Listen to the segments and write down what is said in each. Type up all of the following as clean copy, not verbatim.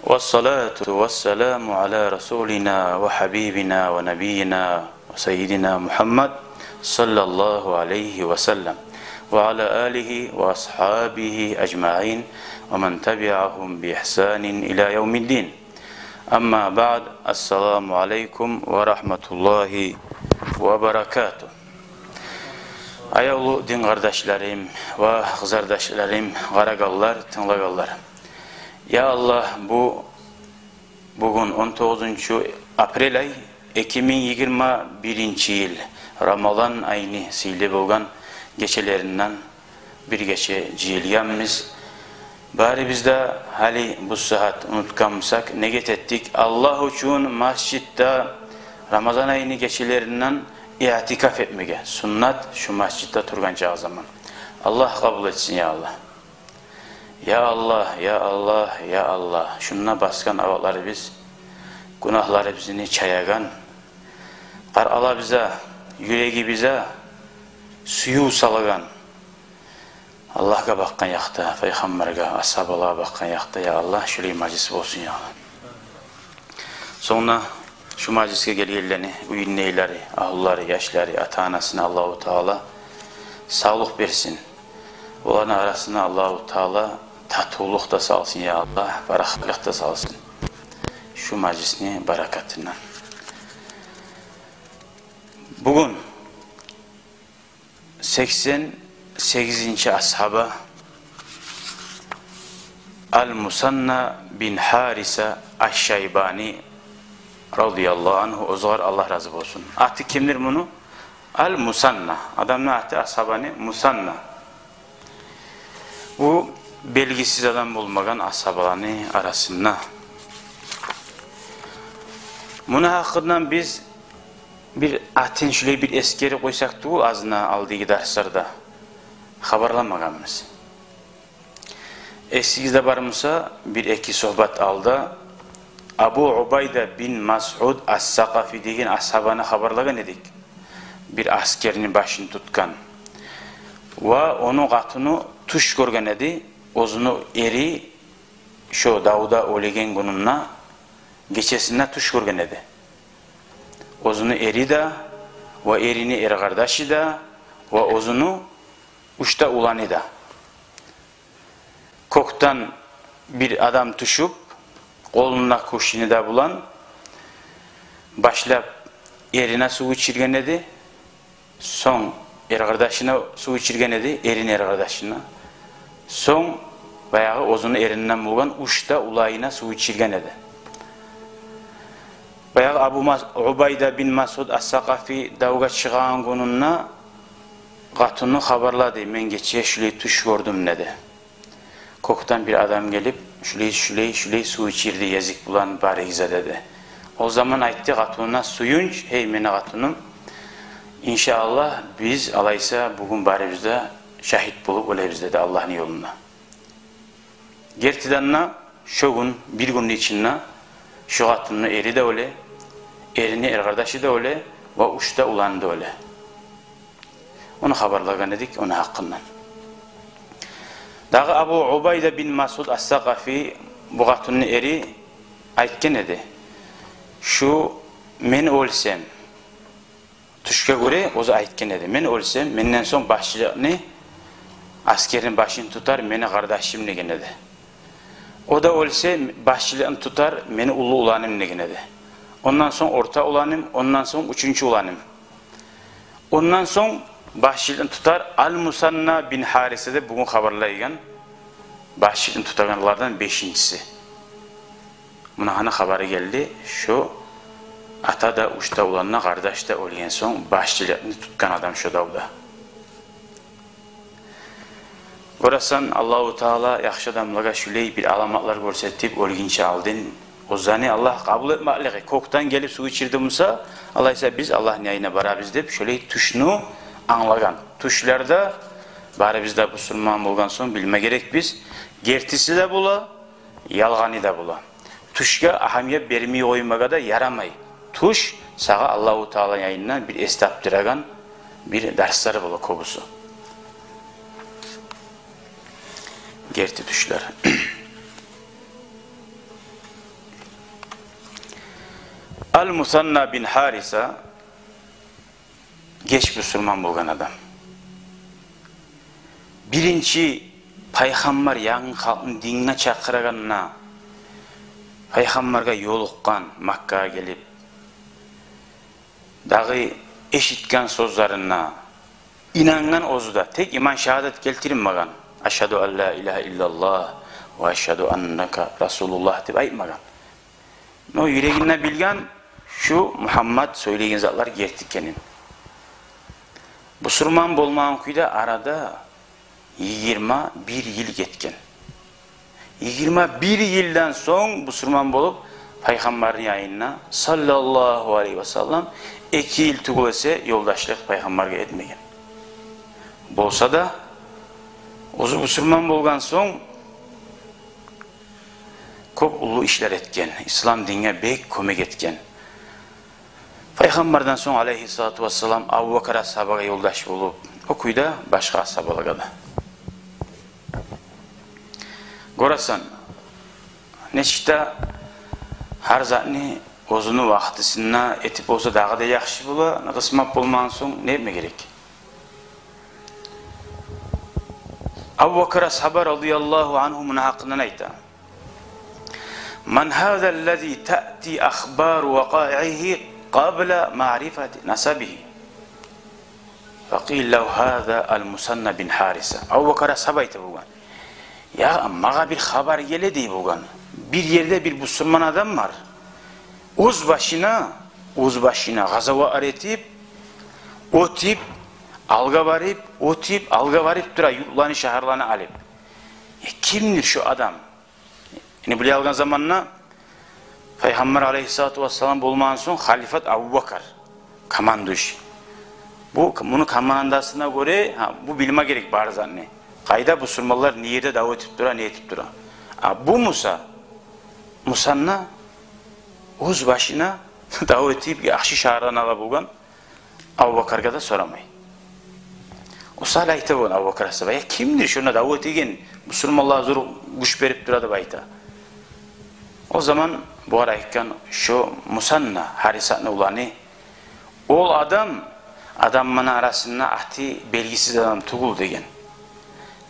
والصلاة والسلام على رسولنا وحبيبنا ونبينا وسيدنا محمد صلى الله عليه وسلم وعلى آله وأصحابه أجمعين ومن تبعهم بإحسان إلى يوم الدين. أما بعد السلام عليكم ورحمة الله وبركاته. Ayağlı din kardeşlerim ve kızardaşlarım, karagallar, tınlagallar. Ya Allah, bugün 19 aprel ay 2021 yıl Ramazan ayını silip olgan geçelerinden bir geçe cihiliyemiz. Bari biz de hali bu saat unutkanmışsak ne ettik? Allah için mascitte Ramazan ayını geçelerinden i'tikaf etmege. Sünnet şu mascitte turgancağı zaman. Allah kabul etsin ya Allah. Ya Allah, ya Allah, ya Allah. Şununla baskan avaları biz, günahları bizini çayagan, kar ala bize, yüreği bize, suyu salagan. Allah'a bakkan yakta, Peygamber'e, ashabalığa bakkan yakta ya Allah, şöyle majlis olsun ya Allah. Sonra şu majliske gelirlerini, üyünleyleri, ahulları, yaşları, ata-anasına Allah-u Teala sağlık versin. Onların arasına Allah-u Teala tatuluk da salsın ya Allah, baraklık da salsın. Şu majlisini barakatından. Bugün 88. ashaba Al-Musanna bin Harisa Aş-Şaybani radıyallahu anhu ozgar, Allah razı olsun. Atı kimdir bunu? Al-Musanna. Adamın atı ashabani Musanna. Bu belgisiz adam bulmagan ashabalarını arasında. Bunun hakkından biz bir atın şöyle bir eskeri koysak da azına aldığı derslarda haberlanmaganımız. Eskizde varmışsa bir iki sohbet aldı. Abu Ubayda bin Mas'ud As-Sakafi degen ashabana haberlagan edik. Bir askerini başını tutkan. Ve onun katını tuş görgen edi. Ozunu eri şu Davud'a ölegen gününna geçesinde tuş görgen edi. Ozunu eri de ve erini eri kardeşi de ve ozunu uçta ulanı da. Koktan bir adam tuşup koluna kuşini da bulan başlap erine su içirgen edi. Son eri kardeşine su içirgen edi. Erin eri kardeşine. Son bayağı ozunu erinden bulgan uçta ulayına su içirgen edi. Bayağı Abu Ubayda bin Mas'ud As-Sakafi davga çıkan gününna katını haberladı. Men geçeye şöyle tuş gördüm dedi. Koktan bir adam gelip şöyle su içirdi, yazık bulan bari gize dedi. O zaman aytti katına suyunç, hey mene katınım. İnşallah biz alaysa bugün bari bizde şahit bulup ölebiz dedi Allah'ın yoluna. Gertidanna şu gün bir günün içinde şu katının eri de öyle, erini er kardeşi de öyle ve uçta ulan da öyle. Onu haberlagan edik onun hakkından. Dağı Abu Ubayda bin Mas'ud As-Sakafi bu katının eri aytken edi. Şu men ölsem tuşka göre ozu aytken edi. Men ölsem menden son başçılığını askerin başını tutar meni kardeşim degen edi. O da ölse başçılığını tutar meni ulu ulanım degen edi. Ondan son orta ulanım, ondan son üçüncü ulanım. Ondan son başçılığını tutar Al-Musanna bin Harise'de bugün haberlaygan başçılığını tutanlardan beşincisi. Buna hani haberi geldi şu ata da uçta ulanına kardeş de ölen son başçılığını tutkan adam şu davda. Orasan Allah-u Teala yaxşı adamlara şöyle bir alamatlar görsetip ölginçe aldın. O zani Allah kabul etmekle koktan gelip su içirdi Musa. Allah ise biz Allah'ın yayına barabiz deyip şöyle tuşunu anlagan. Tuşlarda bari bizde Müslüman olgan son bilme gerek biz. Gertisi de bula, yalgani da bula. Tuşga ahamiyet vermeyi oymaga da yaramay. Tuş sağa Allah-u Teala yayından bir estaptıragan bir dersleri bula kobusu. Gerti tuşlar. Al-Musanna bin Harisa geç Müslüman bolgan adam. Birinci Peygamber yağı halkın dinine çakıraganına Peygamberga yoluqqan Makka'ya gelip dağı eşitken sözlerine inangan ozuda tek iman şehadet keltirinmagan. Eşhedü en la ilahe illallah ve eşhedü enneke Resulullah deb aytmagan. No yüreğine bilgen şu Muhammed söyleyen zatlar gertikenin. Müslüman bolmağın kuyda arada 21 yıl getken. 21 yıldan son Müslüman bolup Peygamberin yayınına sallallahu aleyhi ve sellem 2 yıl tugulese yoldaşlık Peygamberge etmegen. Bolsa da ozu Müslüman bolgan son çok ulu işler etken, İslam dinine bek kömek etken. Peygamberden son aleyhissalatu vesselam Abu Bakr ashabaga yoldaş bolup okuyda başka ashabalarga da. Gorasan neçte har zatni ozunu vaqtısına etip olsa dağı da yaxşı bola, qısmap bolman son ne etme gerek? Abu Bakr ashaba radıyallahu anhumun haqqından ayta. Man hâzâ allazî ta'ti akhbâru vaqâ'ihi qabla ma'rifati nasabihi. Faqîl lehu hâzâ al-Musanna bin Harisa. Abu Bakr ashaba ayta bugan. Ya mağa bir haber geledi bugan. Bir yerde bir Müslüman adam var. Uz başına gazava aretip, otip, alga varip dura yurtlarını şehirlerini alıp. Kimdir şu adam? Yani buraya algan zamanla Peygamber aleyhissalatu vesselam bulmağın son halifat Abu Bakr kamanduş. Bunu kamandasına göre bu bilme gerek bari anne. Kayda Müslümanlar niyede davet etip dura, ne etip dura. Bu Musanna uz başına davet edip yaxşı şehirlerini alıp bulgan Abu Bakr'ga da soramay. O salayta bu Abu Bakr asaba. Ya kimdir şuna davet egen? Müslümanlar zor güç verip duradı bayta. O zaman bu arayken şu Musanna Harisa'nın ulanı ol adamın arasında ahti belgisiz adam tuğul degen.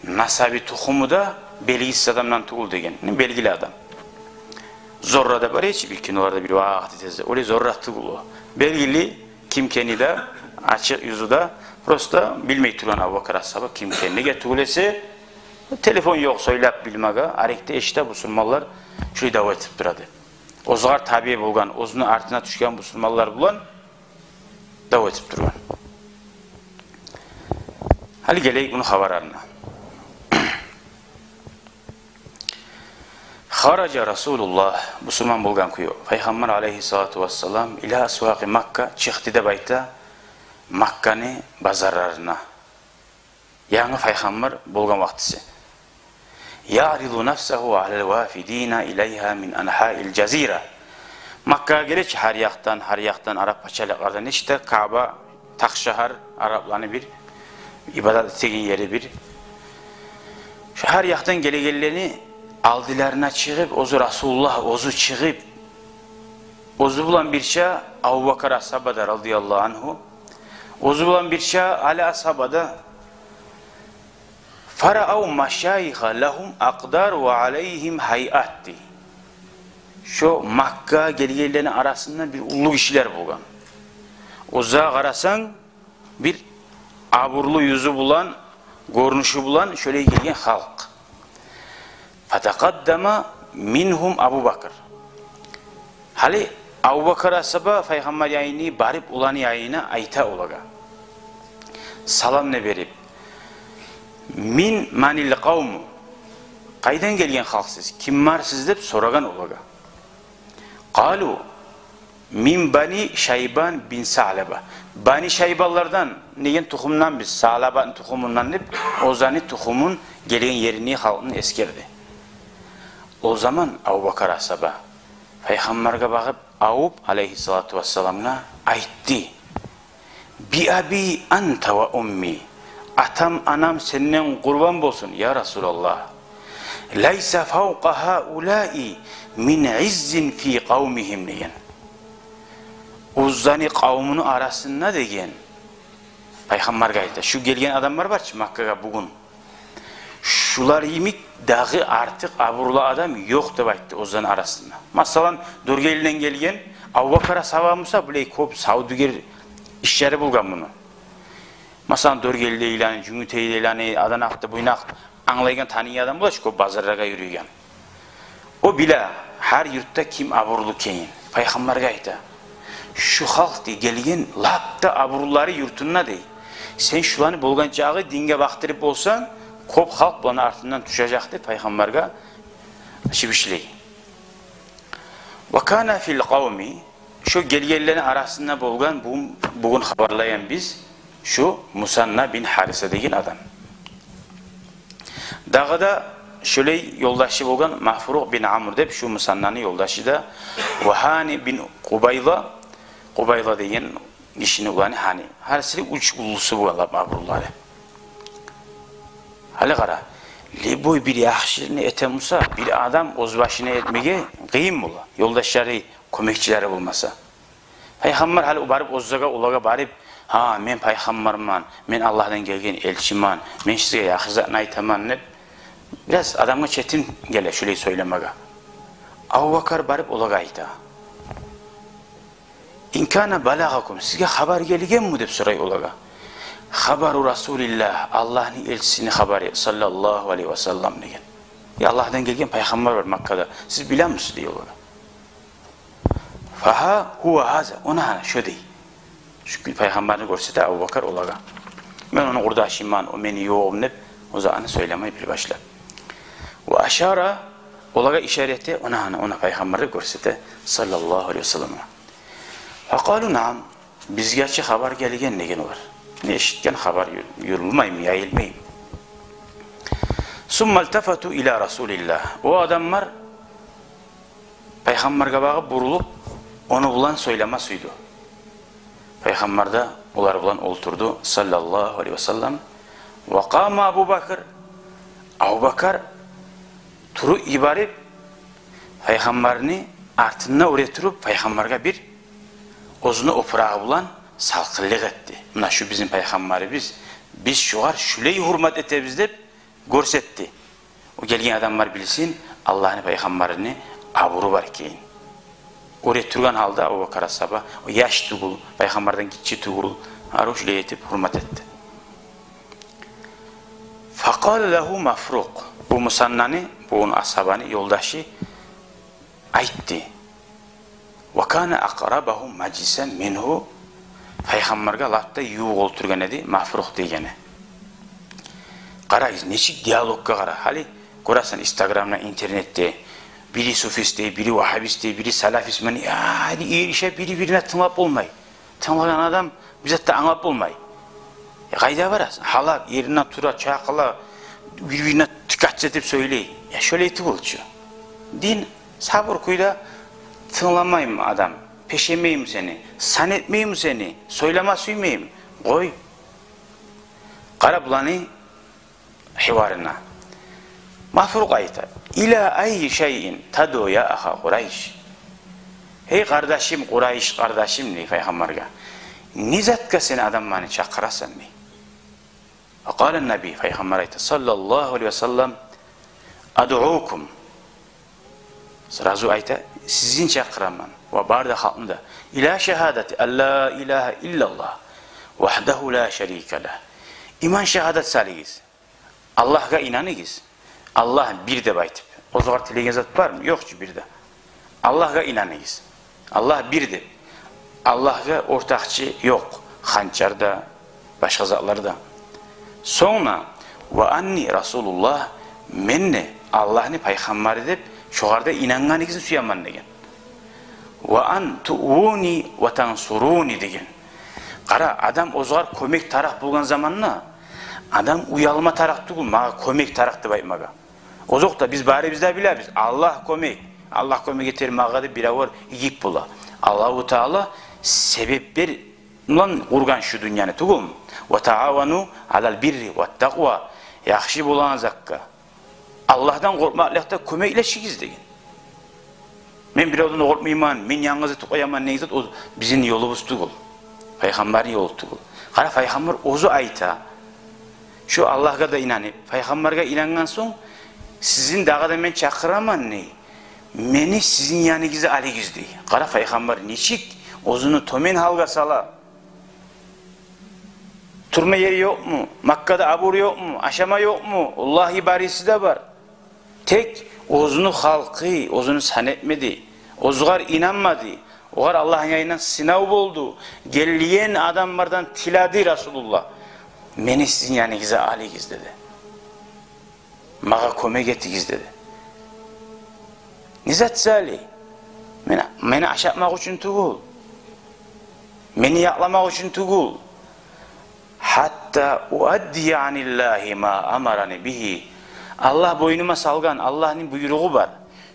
Nasabi tuhumu da belgisiz adamdan tuğul degen. Belgili adam. Zorra da var hiç bilkin orada bir vakti tezde. Öyle zorra tuğulu. Belgili kimkeni de açık yüzü de prosta bilmeyi turan Abu Bakr ashabı kimkeni getulesi telefon yok söylep bilmege arekte eşte Müslümanlar şöyle davet edip duradı. Ozgar tabi bulgan, ozunun artına düşken Müslümanlar bulan davet edip duran. Hali geleyik bunu havarlarına. Haraca Resulullah Müslüman bulgan kuyu. Peygamber aleyhissalatu vesselam ila asvaqi Makka çıktı da bayta Makka'nın bazarlarına. Yani Peygamber bulgan vaktisi. Ya'ridu nafsahu alel vafidina ileyha min anha'il cazira. Makka'ya geç her yaktan Arap paçalıklardan işte Kaaba takşahar Araplarını bir ibadet ettiğin yeri bir. Şu her yaktan gelegellerini aldilerine çıkıp ozu Resulullah ozu çıkıp ozu bulan bir şey Abu Bakr ashabada radıyallahu anhu ozu bulan bir şey Ali ashabada fara'u maşayikha lahum aqdar ve aleyhim hayatti. Şu Makka geligelerinin arasında bir ulu kişiler bulgan. Uzağa arasan bir aburlu yüzü bulan, görünüşü bulan şöyle gelgen halk. Fataqaddama minhum Abu Bakr. Hali Abu Bakr asaba Peygamber yayını barip ulanı yayına ayta olaga. Salam ne verip min manil kavmu kaydan gelgen halksız kim var siz dep soragan olaga. Qalu min bani Şeyban bin Sa'laba. Bani Şeyballardan negen tuxumdan biz Sa'laba'nın tuxumundan dep ozani tuxumun gelgen yerini halkın eskerdi. O zaman Abu Bakr asaba Peygamber'e bakıp Avub aleyhissalatu vesselam'na aytti. Bi abi anta ve ummi. Atam anam senden kurban bolsun ya Resulallah. Leysa fawqa haulai min izzin fi kavmihim diyen. Uzzani kavminin arasında degen Peygamberge ayta. Şu gelgen adamlar var Makka'ga bugün. Şular yemik dağı artık aburlu adam yok dep aytты Uzzani arasında. Masalan Dörgeli'den gelgen Abu Bakar'a savamısa biley kop Saudiger işleri bulgan bunu. Masalan Dörgeli'de ilanı, Cüngütey'de ilanı, Adanak'ta buynak anlaygan tanıyan adam bulaş kop bazarlarga yürüyen. O bile her yurtta kim aburlu keyin. Peygamberge ayta. Şu halk de gelgen lapta aburulları yurtunna dey. Sen şulanı bolgan çağı dinge baktırıp olsan kop halk bana artından düşecekti Peygamberge şibişley. Ve kana fil kavmi şu gelgenlerin arasında bolgan bugün haberlayan biz şu Musanna bin Harise degen adam. Dağda şöyle yoldaşı bolgan Mahfuruk bin Amr dep şu Musanna'nın yoldaşı da Vahani bin Qubayla degen kişinin ulanı hani harisi uç ulusu bu Allah mabrulları. Hali qara. Leboy bir yaxşirini etemusa bir adam öz başına etmege kıyım bula. Yoldaşları, kömekçileri bulmasa. Peygamber hali barıp ozzaga ulaga barıp ha men peygamberman, men Allah'tan gelgen elçiman, men size yaxşizatını aytaman ne? Biraz adamga çetin gele şöyle söylemege. Abu Bakar barıp ulaga ayta. İnkana balagakum sizge haber gelgen mi dep soray ulaga. Haberu Resulillah Allah'ın elçisini haberi sallallahu aleyhi ve sellem degen. Ya Allah'tan gelgen peygamber var Makka'da. Siz bilen misiniz diyor ulaga. Faha huve haza ona şu dey. Şu peygamberini görsete Abu Bakar ulaga. Ben onu kurdaşıman o meni yoğum nep o zaman söylemeyi bir başla. Ve aşara ulaga işareti ona peygamberi görsete sallallahu aleyhi ve sellem. Fakalu naam bizgacha haber gelgen degen var. Ne eşitken haber yürülmeyim, yayılmayım. Summa iltafatu ila Resulillah. O adamlar Peygamberge bağıp burulup onu bulan söyleme suydu. Peygamber de ular bulan olturdu sallallahu aleyhi ve sellem. Ve kâma Abu Bakır. Abu Bakar turu ibarip Peygamberini artına uğretirip Peygamberge bir ozunu opurağı bulan salkıllık etti. Buna şu bizim peygamberimiz biz şuar şuleyi hürmet etebizde dep görsetti. O gelgen adamlar bilsin Allah'ın peygamberini aburu var keyin. Oraya turgan halda Abu Bakar asaba o yaş tugul peygamberden gitçi tugul aruşle etip hürmet etti. Fakal lehu Mafruk bu Musanna'nı bu ashabanı yoldaşı ayttı. Ve kana aqrabahu majlisen minhu Peygamberge lapta yuğ olturgan edi Mahfuruk degeni. Qarayız neçik diyalogga qara. Hali ko'rasan Instagram'da, internette biri sufiste, biri vahabiste, biri salafist meni erişe biri birine tınlap olmay. Tınlagan adam bizatta anlap olmay. Qayda barasın? Halak yerinden tura çaqıla birbirine dikkat etip söyley. Ya şöyle etip olçu. Din sabır kuyda tınlamayım adam. Peşemeyim seni, san etmeyim seni, söyleme suymeyim. Koy. Qara bulanı hivarına. Mahfuruk ayta. İla ayyi şeyin tadu ya aha Kureyş. Hey kardeşim Kureyş kardeşim ne Peygamberge. Nizatka sen adammanı çakırasan ne? Aqalen Nabi Peygamber ayta sallallahu aleyhi ve sellem ad'ukum. Sırası ayta sizin çakıraman. Ve barda halkında ila şehadeti en la ilahe illallah vahdehu la şerike leh. İman şehadet saliyiz. Allah'a inanıyız. Allah bir de baytip. O zaman tilegen zat var mı? Yok ki bir de. Allah'a inanıyız. Allah birdir. Allah'a ortakçı yok. Hançarda, başka zatlarda. Sonra ve anni Resulullah menne Allah'ını peygamber edip şuarda inanganınızı suyaman degen. Ve an tu'uni ve tansuruni degen. Qara adam o zaman kömek taraf bulgan zamanla adam uyalma taraf değil, mağa kömek taraf dep aytmaga. O zokta biz bari bizde bilemiz. Allah kömek. Allah kömek getir mağa bir avur yiyip bula. Allahu Teala sebepler lan urgan şu dünyanı tugum. Ve taavanu alal birri ve takva. Yaxşı bulan zakka. Allah'tan korkmakla kömekleşigiz degen. Men bir odunu korkmayman, men yalnızı tukayaman neyse o bizim yolumuz tugul. Peygamberin yolu tugul. Kara peygamber ozu ayta. Şu Allah'a da inanıp, peygamberge inangan soň sizin dağda men çakıraman ne? Meni sizin yanınıza alıgiz dey. Kara peygamber niçik ozunu tomen halga sala? Turma yeri yok mu? Makka'da abur yok mu? Aşama yok mu? Allahi barisi de var. Tek ozunu halkı, ozunu sanetmedi. Ozgar inanmadı. Ogar Allah'ın yayından sınav oldu. Geliyen adamlardan tiladı Resulullah. Meni sizin yanınıza alıgiz dedi. Mağa kömek etigiz dedi. Nizat zali. Meni aşatmak için tugul. Meni yaklamak için tugul. Hatta uaddi anillahi ma amarani bihi. Allah boynuma salgan, Allah'ın buyruğu var.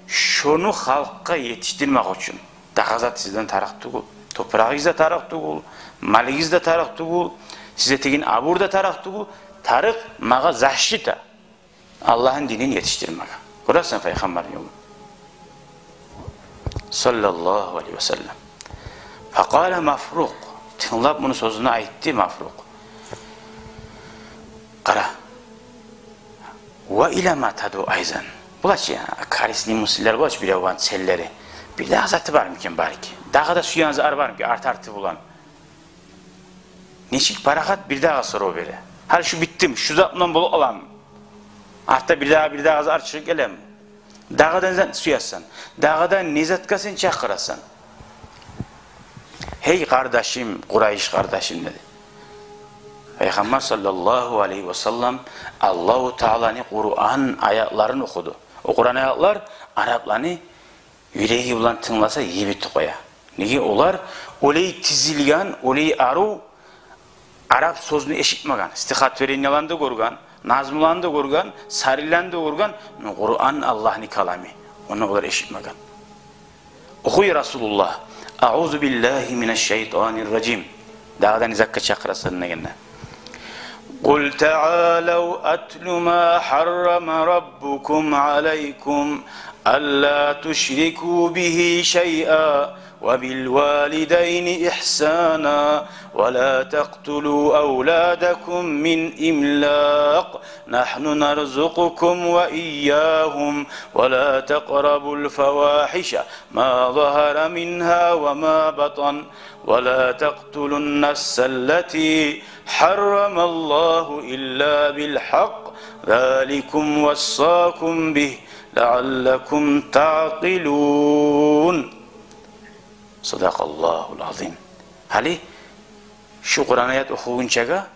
Şunu halka yetiştirmek için. Dağazat sizden tarak tugul. Toprağınızda tarak tugul. Malınızda tarak tugul. Size tegin aburda tarak tugul. Tarık mağa zahşita. Allah'ın dinini yetiştirmek. Burası Peygamber yolu. Sallallahu aleyhi ve sellem. Fakale Mafruk. Tınlap bunu sözüne aitti Mafruk. Kara. Ve ile ma tadu ayzan. Bulaç ya, karisli musiller bulaç bir yavan selleri. Bir de azatı var mıken bari ki? Dağda suyanızı ar var mı ki artı bulan. Neşik barakat bir daha sonra o böyle. Hal şu bittim, şu zatından bulu olam. Artta bir daha az arçılık gelem. Dağdan suyasan. Dağdan nezatkasın çakırasan. Hey kardeşim, Kureyş kardeşim dedi. Peygamber sallallahu aleyhi ve sellem Allah-u Teala'nın Kur'an ayetlerini okudu. O Kur'an ayetler Araplarını yüreği bulan tınlasa iyi bitti koya. Nege olar? Olay tizilgan, olay aru Arap sözünü eşitmegan. İstihat veren yalandı görgan, nazmılandı görgan, sarilandı görgan. Kur'an Allah'ın kalami. Onu olar eşitmegan. Okuy Resulullah. A'udhu billahi mineşşeytanirracim. Dağdan izakka çakrasına genne. قُلْ تَعَالَوْا أَتْلُ مَا حَرَّمَ رَبُّكُمْ عَلَيْكُمْ أَلَّا تُشْرِكُوا بِهِ شَيْئًا وَبِالْوَالِدَيْنِ إِحْسَانًا وَلَا تَقْتُلُوا أَوْلَادَكُمْ مِنْ إِمْلَاقٍ نَحْنُ نَرْزُقُكُمْ وَإِيَّاهُمْ وَلَا تَقْرَبُوا الْفَوَاحِشَ مَا ظَهَرَ مِنْهَا وَمَا بَطَنَ وَلَا تَقْتُلُوا النَّفْسَ الَّتِي حَرَّمَ اللَّهُ إِلَّا بِالْحَقِّ ذَلِكُمْ وَصَّاكُمْ بِهِ لَعَلَّكُمْ تَعْقِلُونَ. Sadakallahul azim. Hali şu Kur'an ayet okuyunca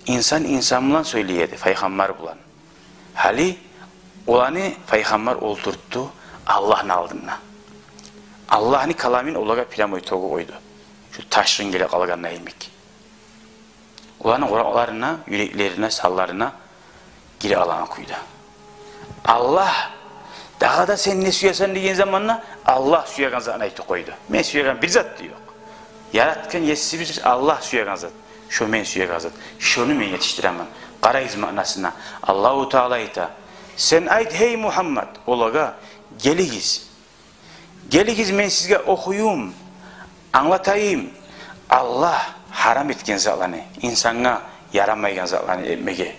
insan bilan söyleyedi, peygamber bulan. Hali olanı peygamber oldurttu Allah'ın aldığına. Allah'ın kalamin olaga plamoy togu koydu. Şu taşrın gele kalganına ilmek. Olanın Kur'anlarına, yüreklerine, sallarına geri alana koydu. Allah dağda sen ne suyasan diyen zamanla Allah suyagan zatına ayeti koydu. Men suyagan bir zat diyor. Yaratkan yetisi bir Allah suyagan zat. Şu men suyagan zat. Şunu men yetiştiremem. Qarayız manasına. Allahu Teala ayta. Sen ayt hey Muhammed olaga geligiz. Geligiz men sizge okuyum. Anlatayım. Allah haram etken zatlarını, insana yaramaygan zatlarını etmege.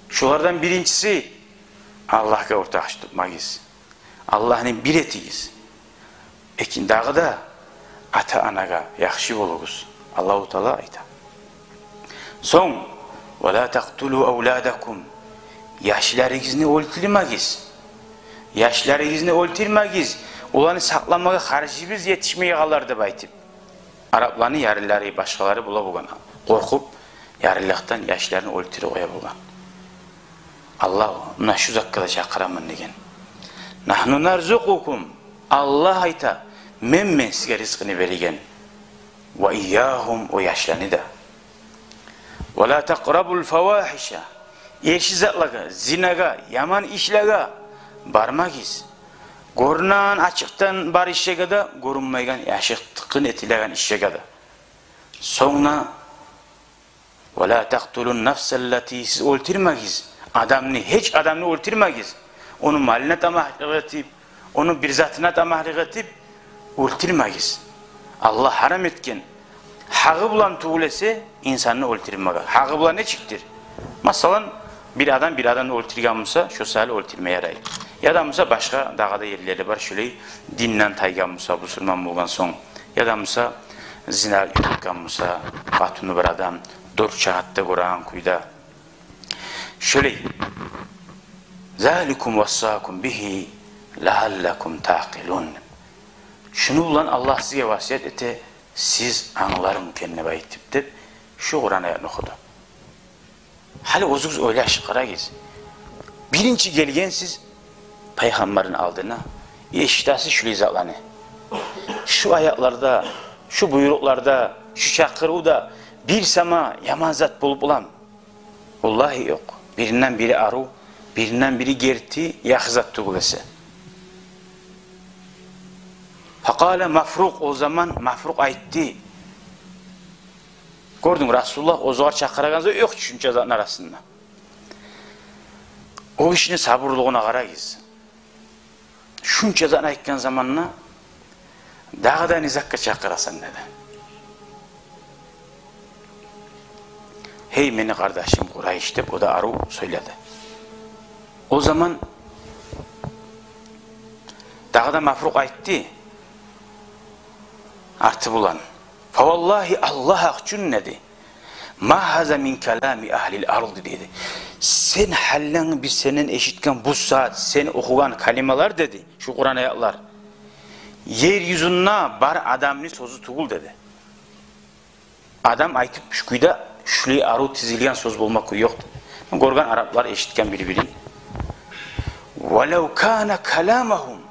Şulardan birincisi Allah'a ortak tutmayız. Allah'ın bir etiyiz. Ekindağıda ata anaga yaxşı oluguz. Allahu Teala ayta. Son ve la taqtulu awladakum. Yaşlarınızı öldürmeyiz. Yaşlarınızı öldürmeyiz. Olanı saklamağa karşıyız yetişmeye kalardı baytip. Arapların yarıları başkaları bula bulgan. Korkup yarılıktan yaşlarını öldürü koya bulgan. Allah ona şu zakkada çakıramın degen. Nahnu narzukukum. Allah ayta men sizge rizkini verigen. Ve iyyahum o yaşlarını da. Ve la taqrabul fawahişa. Eşizatlaga, zinaga, yaman işlaga barmagiz. Görünen açıktan bar işe da, görünmeygen yaşıktıkın etilegen işe da. Sonra ve la taqtulun nafsallati siz öldürmegiz. Adamını, hiç adamını öldürmegiz. Onun malına tamah etip, onu bir zatına da mahluq etip o'ltirmagiz. Allah haram etken. Hağı bulan tuğlesi insanını o'ltirmaga. Hağı bulan nechikdir? Masalan, bir adamni o'ltirgan bo'lsa, shu sali o'ltirmay yaraydi. Ya da bo'lsa boshqa dag'ada yerlari bor, shulay dindan taygan bo'lsa, musulmon bo'lgan so'ng, ya da bo'lsa zina qilgan bo'lsa, xotini bir odam 4 soatda Qur'on quyda. Shulay zalikum wassakum bihi la'allakum taqilun. Şunu bilan Allah sizga vasiyat eti, siz anlarım kendine baytib deb shu Qur'on oyatini o'qidi. Hali o'zingiz o'ylashib qaraysiz. Birinchi kelgan siz payg'ambarning oldina eshitasiz shu izotlarni. Shu oyatlarda, shu buyruqlarda, shu chaqiruvda bir sama yomon zot bo'lib ulam. Vallahi yo'q. Birinden biri aru, birinden biri gerti, yaxzat tuğlası. Fakale Mafruk, o zaman Mafruk aytti. Gördün Resulullah o zaman çakıraganza yok düşünce zatın arasında. O işini sabırlığına qarayız. Şunca zatın aytkan zamanına dağda nizakka çakırasan neden? Hey meni kardeşim Kurayş dep o da aru söyledi. O zaman dağda Mafruk aytti. Artı bulan. Favallahi Allah akçun dedi. Ma haza min kalami ahlil ardı dedi. Sen hallen bir senin eşitken bu saat sen okugan kalimalar dedi. Şu Kur'an ayetler. Yeryüzüne bar adamni sözü tuğul dedi. Adam aytıp şüküyde şulay aru tizilgen söz bulmak yoktu. Gorgan Araplar eşitken birbirini. Velev kana kalamahum.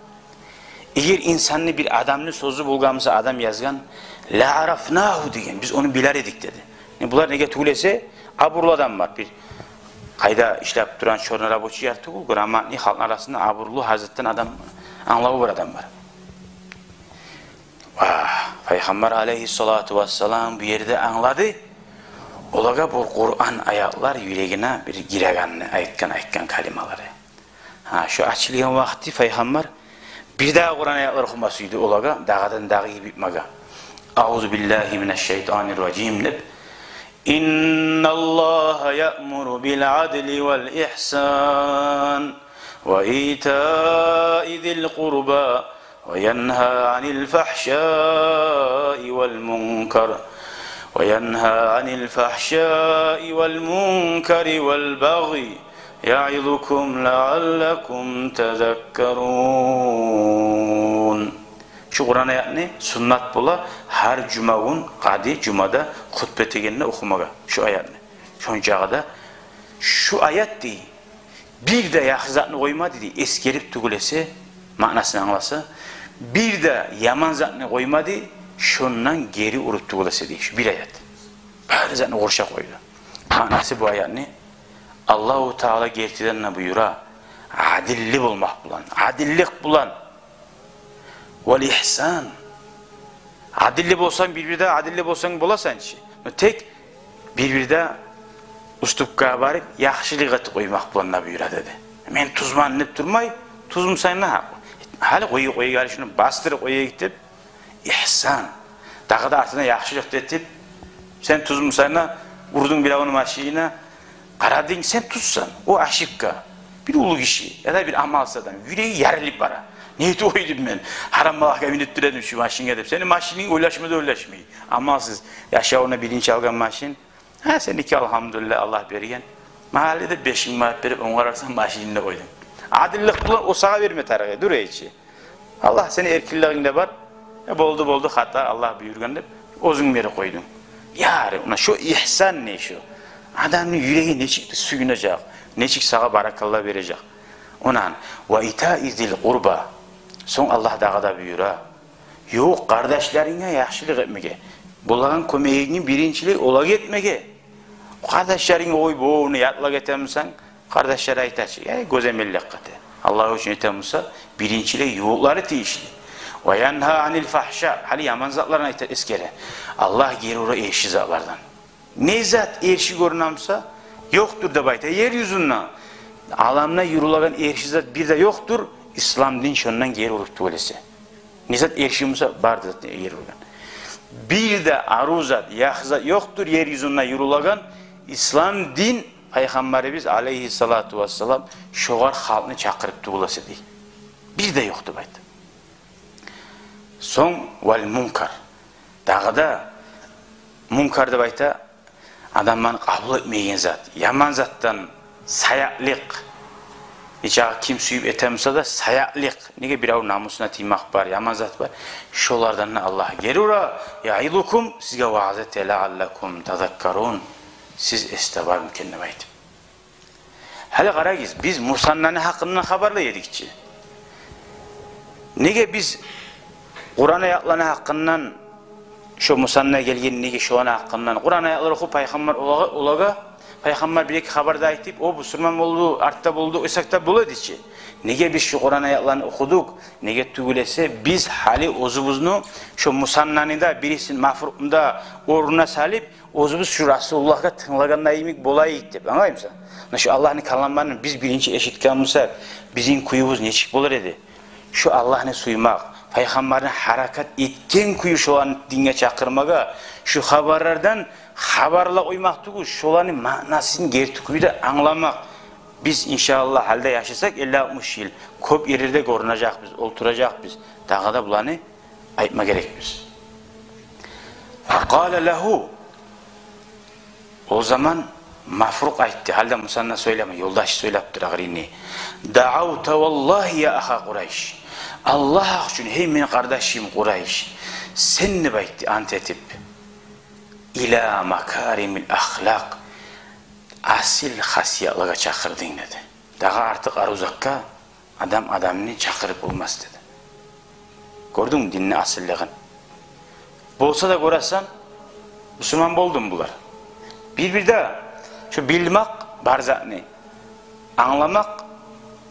Eğer insanlı bir adamlı sözü bulgamızsa adam yazgan la arafnahu degen biz onu biler edik dedi. Bunlar nege tuğlese aburlu adam var bir kayda işlep duran şorna raboçu yer tuğul ama ni halkın arasında aburlu hazretten adam anlavı bir adam var. Peygamber aleyhissalatu vesselam bir yerde anladı. Olaga bu Kur'an ayetler yüreğine bir gireganını aytkan kalimaları. Şu açılgan vakti Peygamber bir daha Kur'an ayetler okumasıydı olaga dağdan dağı gibi bitmega. Auzu billahi mineşşeytanirracim deb İnnallaha ya'muru bil adli vel ihsan ve ita'i zil qurba ve yenha anil fahşai vel munkar ve yenha anil fahşai vel munkari vel baghi ya'idukum la'allakum tezekkerun. Şu Kur'an ayetini sünnet bula her cuma gün qadi cumada hutbe tegenine okumaga şu ayetini. Şonçağıda şu ayet değil. Bir de yaxzatını koyma dedi. Eskerip tugulese manasını anlasa. Bir de yaman zatını koyma dedi. Şundan geri urup tugulese dedi. Şu bir ayet. Bari zatını korşa koydu. Manası bu ayetini Allah-u Teala gertiden ne buyura? Adilli bulmak bulan. Adillik bulan. Vel ihsan. Adilli bolsan birbirde adilli bolsan bolasan ki. Tek birbirde ustupka barıp yaxşılık etip koymak bulanına buyura dedi. Men tuzmanlıp durmay, tuzum sayına hak. Hali koyu gari şunu bastırıp koyuya gidip ihsan. Dağı da artına yaxşılık etip sen tuzum sayına vurdun bile onun maşiğine karadın sen tuzsan. O aşıkka bir ulu kişi ya da bir amalsadan yüreği yerilip bara. Neydi oydum ben? Haram malaka binittiredim şu maşine edip. Senin maşinin oylaşmayı. Ama siz yaşavuna bilinç algan maşin. Sen iki elhamdülillah Allah bergen. Mahallede 5 manat verip onu ararsan maşinine koydum. Adillik bulan o sağa verme tarağı. Dur içi. Allah seni erkilliğinde var. Boldu hatta Allah buyurgan dep. Ozun beri koydum. Yari ona şu ihsan ne şu? Adamın yüreği neçik suyunacak. Neçik sağa barakallah verecek. Onan ve ita'i zil qurba. Son Allah dağda buyura. Yok kardeşlerine yaxşılık etmege. Bulağın kömeğinin birinciliği ola etmege. Kardeşlerine oy boğunu yatlak etemsen kardeşlere aytaç. Gözemellik kate. Allah için etemsa birinciliği yoğukları teyişli. Ve yanha anil fahşa. Hali yaman zatlarına aytat eskere. Allah geri ora eşi zatlardan. Ne zat erşi görünamsa yoktur da bayta. Yeryüzünden alamına yürülagan erşi zat bir de yoktur. İslam din şondan geri urup tuğlesi. Nizat erşimize bardı yer urgan. Bir de aruzat, yahzat yoktur yeryüzünde yurulagan İslam din Peygamberimiz aleyhissalatu vesselam şoğar halkını çakırıp tuğlası değil. Bir de yoktu baydı. Son vel munkar. Dağda munkar da bayta adamman kabul etmeyen zat. Yaman zattan sayaklık. Hiç kim suyup etemse da sayaklık. Nege bir av namusuna tiymak var, yaman zat var. Şolardan Allah geri ura. Ya'ilukum sizge vaazet leallekum tazakkarun. Siz estebar mükemmel baydı. Hele karagiz biz musannanı hakkından haberle yedikçi. Nege biz Kur'an ayaklarına hakkından şu musannaya gelgen nege şu ana hakkından Kur'an ayakları oku peygamber olaga peygamber bir iki haberde aytip o Müslüman oldu, artta buldu, ısakta buladı içi. Nege biz şu Kur'an ayaklarını okuduk, nege tügülese biz hali ozubuzunu şu musannanı da birisinin mafrukunda uğruna salip ozubuz şu Resulullah'a tınlaganda imik bolayık deyip anlayayım mısın? Şu Allah'ın kalanlarını biz birinci eşitken olsa bizim kuyumuz neçik olur edi? Şu Allah'ını suymak, Peygamberin harakat etken kuyu şu an dinge çakırmaga, şu haberlerden haberla uymak tuğu, şu anın manasını gerçeküyü de anlamak. Biz inşallah halde yaşasak 50-60 yıl, köp yerinde görünecek biz, oturacak biz. Daha da bulanı aytma gerek biz. فَقَالَ لَهُ O zaman mafruk aytti, halde Musa'na söyleme, yoldaş söyleyiptir ağrini. دَعَوْتَ وَاللّٰهِ يَا أَخَا قُرَيْشِ Allah için hey min kardeşim Kureyş sen ne baytti antetip ila makarimil ahlak asil hasiyatlığa çakırdın dedi. Daha artık aruzakka adam adamını çakırıp olmaz dedi. Gördün mü dinini asillığın? Bolsa da görürsen Müslüman boldun bunlar. Bir daha şu bilmek barzakni anlamak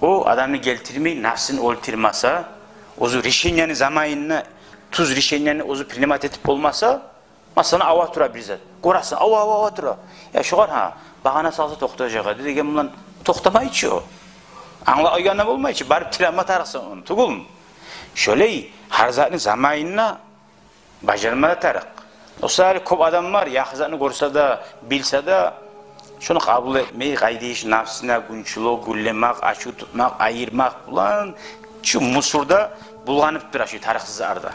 o adamı geltirmeyi nafsını oltirmasa ozu rişenyanı zamanına tuz rişenyanı ozu primat etip olmasa masana ava tura bir zat. Görürsen ava tura. Ya şu var ha bağına salsa toxtayacak dedi ki bundan toxtama içiyor. Anla ayağına olma içi bari primat arasın onu tugul mu? Şöyle her zatın zamanına bacarmada tarık. O sırada kop adam var yahzatını görse de bilse de şunu kabul etmeyi gaydiş nafsına günçülü güllemek, açı tutmak, ayırmak bulan şu Musur'da bulganıp durar şu tarihsiz arda.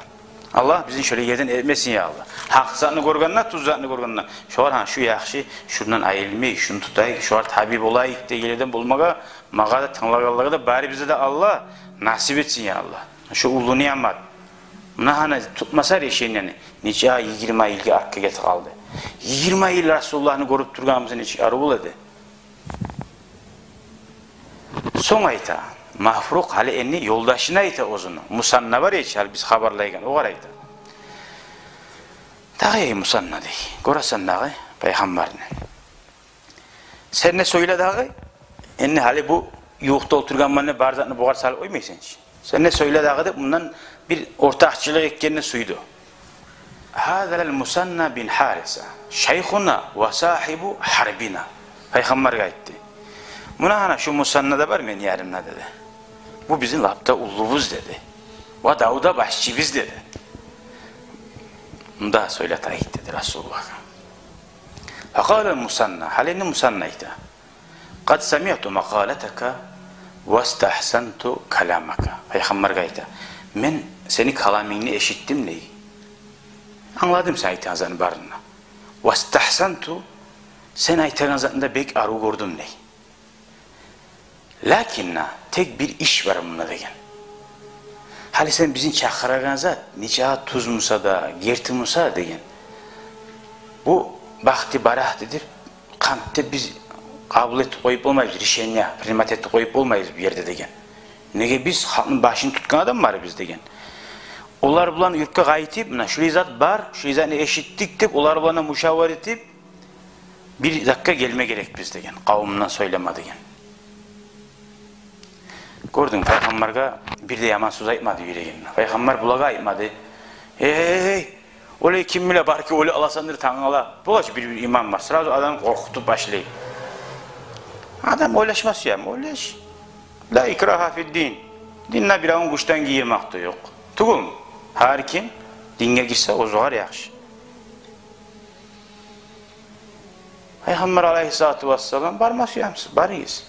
Allah bizim şöyle yerden etmesin ya Allah. Haksatını görgenler, tuzatını görgenler. Şu var ha şu yaxşı, şundan ayılmayı, şunu tutayı, şu var tabip olayık de geleden bulmaga, mağa da tanlagalığı da bari bize de Allah nasip etsin ya Allah. Şu ulu niyamet. Buna hani tutmasa reşeyneni. Nice ay 20 ay ilgi arka get kaldı. 20 yıl Resulullah'ını görüp durganımızın içi arı buladı. Son ayta mahfruk hali enni yoldaşına ayta ozunu. Musanna var ya hiç hali biz haberlayken o var ayta. Dağı Musanna dey. Göresen dağı peygamberine. Sen ne söyle dağı? Enni hali bu yuğukta oturgan bana barzatını boğar salıp oymayısın hiç. Sen ne söyle dağı da bundan bir ortakçılık ekkenine suydu. هذا المثنى بن حارثة شيخنا وصاحب حربنا Peygamber gaytti. Buna hani şu musannada var mı yarımda dedi. Bu bizim lapta ulluvuz dedi. Ve Davud'a başçımız dedi. Bunu da söyle tayit dedi Resulullah. Fakale musanna halini musannaydı. Kad sami'tu makaleteka ve istahsantu kalamaka. Peygamber gaytti. Men seni kalamini eşittim neyi? Anladım sen aytağın barına. Vastahsantu sen aytağında bek arı gördüm ney. Lakinna tek bir iş var bununla degen. Hali sen bizim çakırağın zat nice tuz musa da gerti musa degen. Bu bakti barah dedir. Kampte biz kabul et koyup olmayız. Rişenya, primat et koyup olmayız bir yerde degen. Nege biz halkın başını tutkan adam var biz degen. Onlar bulan yurtka gaytip, şu izat var, şu izatını eşittik deyip, onlar bulana müşavir etip, bir dakika gelme gerek biz degen, kavmından söyleme degen. Gördün, Peygamber'e bir de yaman söz aytmadı yüreğine. Peygamber bulağa aytmadı. Hey, öyle kim bile var ki öyle alasandır tanrıla. Bu kaç bir imam var, sırada adam korkutup başlayıp. Adam oylaşmaz ya, oylaş. La ikraha fid din. Dinle bir an kuştan giyirmek de yok. Tugul. Her kim dinge girse o zuhar yakşı. Peygamber aleyhissalatu vesselam barması yamsız, barıyız.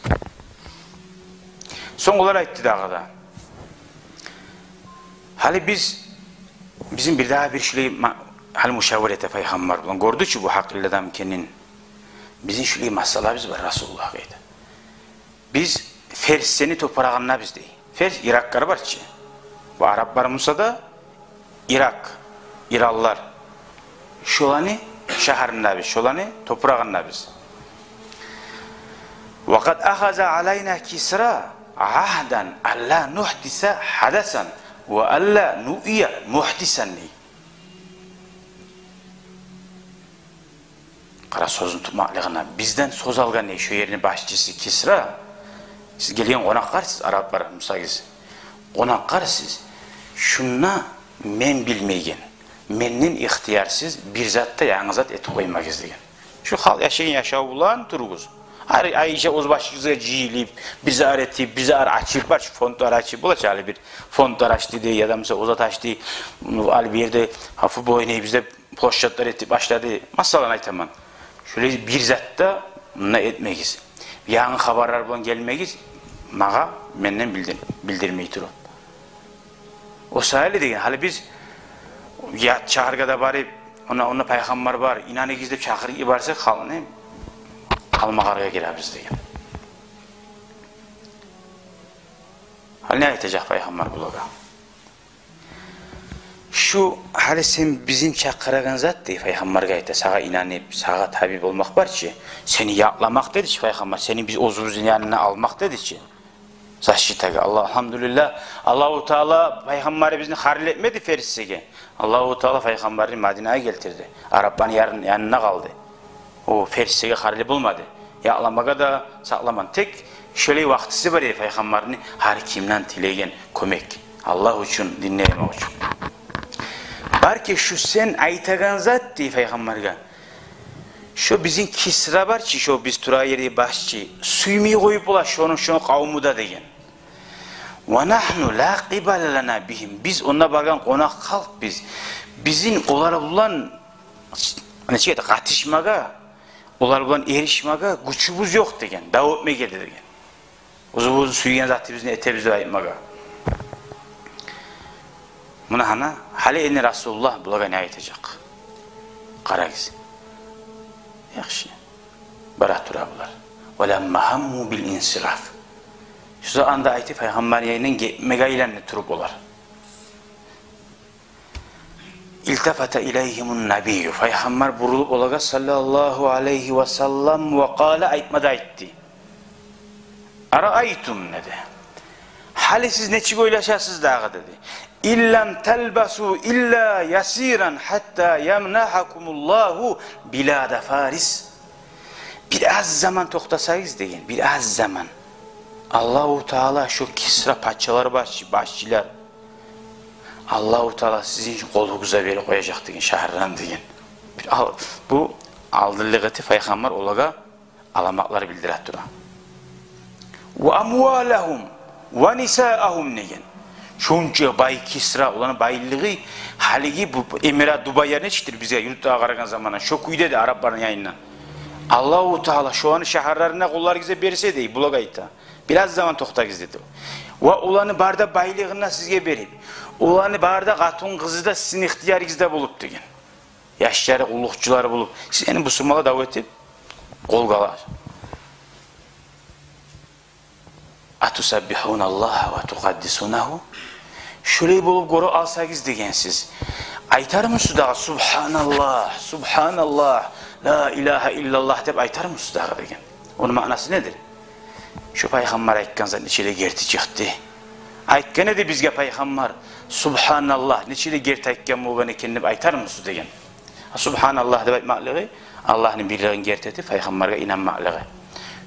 Son olarak etti dağda. Hali bizim bir daha bir şey hal müşavirete Peygamber bulan. Gördü ki bu hakikaten kendinin bizim şöyle masallarımız var Resulullah'a. Biz Fers'ini toprağına biz değil. Fers Irak'ları var ki. Bu Araplarımızda da Irak, İrallar. Şolanı şehirinde biz, şolanı toprağında biz. وَقَدْ أَخَذَ عَلَيْنَا كِسْرَى عَهْدًا أَلَّا نُحْدِسَ حَدَسًا وَأَلَّا نُؤِيَ مُحْدِسًا. Kara sözün tutmaklığına bizden söz algan ne? Şu yerini başçısı Kisra. Siz geliyen konakkarsınız Araplar, müsagiz. Konakkarsınız. Şunna men bilmeyen, menin ihtiyarsız bir zatta yanı zat eti koymak izleyen. Şu hal yaşayın yaşağı bulan turguz. Ayşe uzbaşıza ciyilip, bizi öğretip, bizi açıp, baş fontlar açıp, bulacağı bir fontlar açtı diye ya da mesela uzat açtı, bir yerde hafif boynayı bize poşetler etti, başladı. Masalan aytaman. Şöyle bir zatta ne etmeyiz. Yanı haberler bulan gelmeyiz. Mağa menden bildirmeyi durun. O sayılı değil. Hali biz ya çağırgada bari ona peygamber var. İnanı gizlip çağırıp ibarsak halını alma karaya gireriz diye. Hal ne aytacak peygamber bulaga? Şu hali sen bizim çakıragan zat diye peygamberge ayta. Sağa inanıp, sağa tabip olmak var ki seni yaklamak dedi ki peygamber. Seni biz ozumuzun yanına almak dedi ki. Zaşitaga Allah elhamdülillah Allahu Teala peygamberi bizni haril etmedi Feris'e. Allahu Teala peygamberi Medine'ye getirdi. Arapların yanına kaldı. O Feris'e haril bulmadı. Yağlamaga da sağlaman tek şöyle vaktisi var ya peygamberini her kimden dilegen kömek. Allah için dinlemek için. Belki şu sen aytagan zat diye peygamberge. Şu bizim Kisra var ki şu biz tura yeri başçı suyumu koyup ola şunu kavmu da degen. وَنَحْنُ لَا قِبَلَ لَنَا بِهِمْ. Biz onunla bakan konak halk biz. Bizim onlara bulan katışmaga, onlara bulan erişmaga güçümüz yok degen. Dağı öpme geldi degen. Uzun suyuyan zatı bizine etebizde ayıtmaga. Buna hana, hali elini Resulullah bulaga ne ayetecek? Karagiz. Yakşı. Barat durabular. وَلَمَّ هَمُّ بِالْاِنْسِرَافِ. Şu anda ayeti peygamber yayının megailenle turup olar. İltefete ileyhimun nebiyyü. Peygamber burulup olaga sallallahu aleyhi ve sellem ve kâle aytmada aytti. Araaytum ne de. Hali siz neçi böyle yaşarsınız dağı dedi. İllem telbasu illa yasiran hatta yemnahakumullahu bilade Faris. Biraz zaman toktasayız deyin. Biraz zaman. Allahu Teala şu Kisra paçaları başçılar. Allahu Teala sizin için kolunuza verip koyacak deyin şehirden deyin. Bu aldırlığı peygamber olaga alamakları bildirat dura. Ve amwalahum ve nisaahum deyin. Şunca bay Kisra olan baylığı haligi bu Emirat Dubai'ye neçtir bize yurtta ağaragan zamana şokuyu dedi Arapların yayından. Allahu Teala şu an şehirlerine kullar bize berse dey bulagayta. Biraz zaman tokta gizledi. Ve olanı barda baylığına sizge berip, olanı barda katun kızı da sizin ihtiyarınızda bulup degen. Yaşları, ulukçuları bulup, senin bu sumala davet edip, kol kalar. Atusabbihunallaha ve tukaddisunahu. Şöyle bulup koru alsagız degen siz. Aytar mısın daha? Subhanallah, Subhanallah, La ilahe illallah deyip aytar mısın daha degen. Onun manası nedir? Şu peygamber aytkan zat neçeli gerti çıktı. Aytkan edi bizge peygamber Subhanallah neçeli gerti aytkan boğanı kendine aytar mısın degen. Subhanallah deyip aytmaklığı Allah'ın birliğini gerti eti peygamberge inanmaklığı.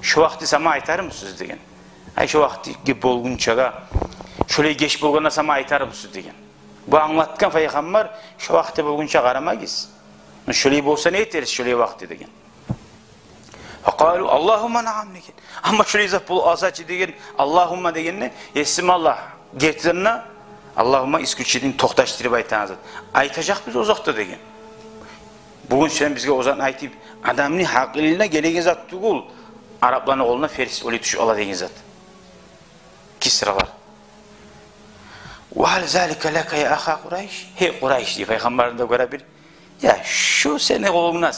Şu vakti sama aytar mısınız degen. Ay şu vakti bolgunçaga şöyle geç bolgana sama aytar mısın degen. Bu anlatkan peygamber şu vakti bolgunça qaramayız. Şöyle bolsa ne eteriz şöyle vakti degen. Fakalu Allahumma naam degen. Ama şöyle izah bul asaçı degen Allahumma degen ne? Yesim Allah. gertlerine Allahümme iskuçidin toxtaştırıp aytanızat. Aytacak biz ozakta degen. Bugün sen bizge ozan aytip adamın hakkiliğine gelegen zat tugul. Arapların oğluna Feris öyle tuş ola degen zat. Kisralar. وَهَلْ ذَٰلِكَ لَكَ يَا أَخَا قُرَيْشِ Hey Kureyş diye Peygamber'in de görebilir. Ya şu seni koluna,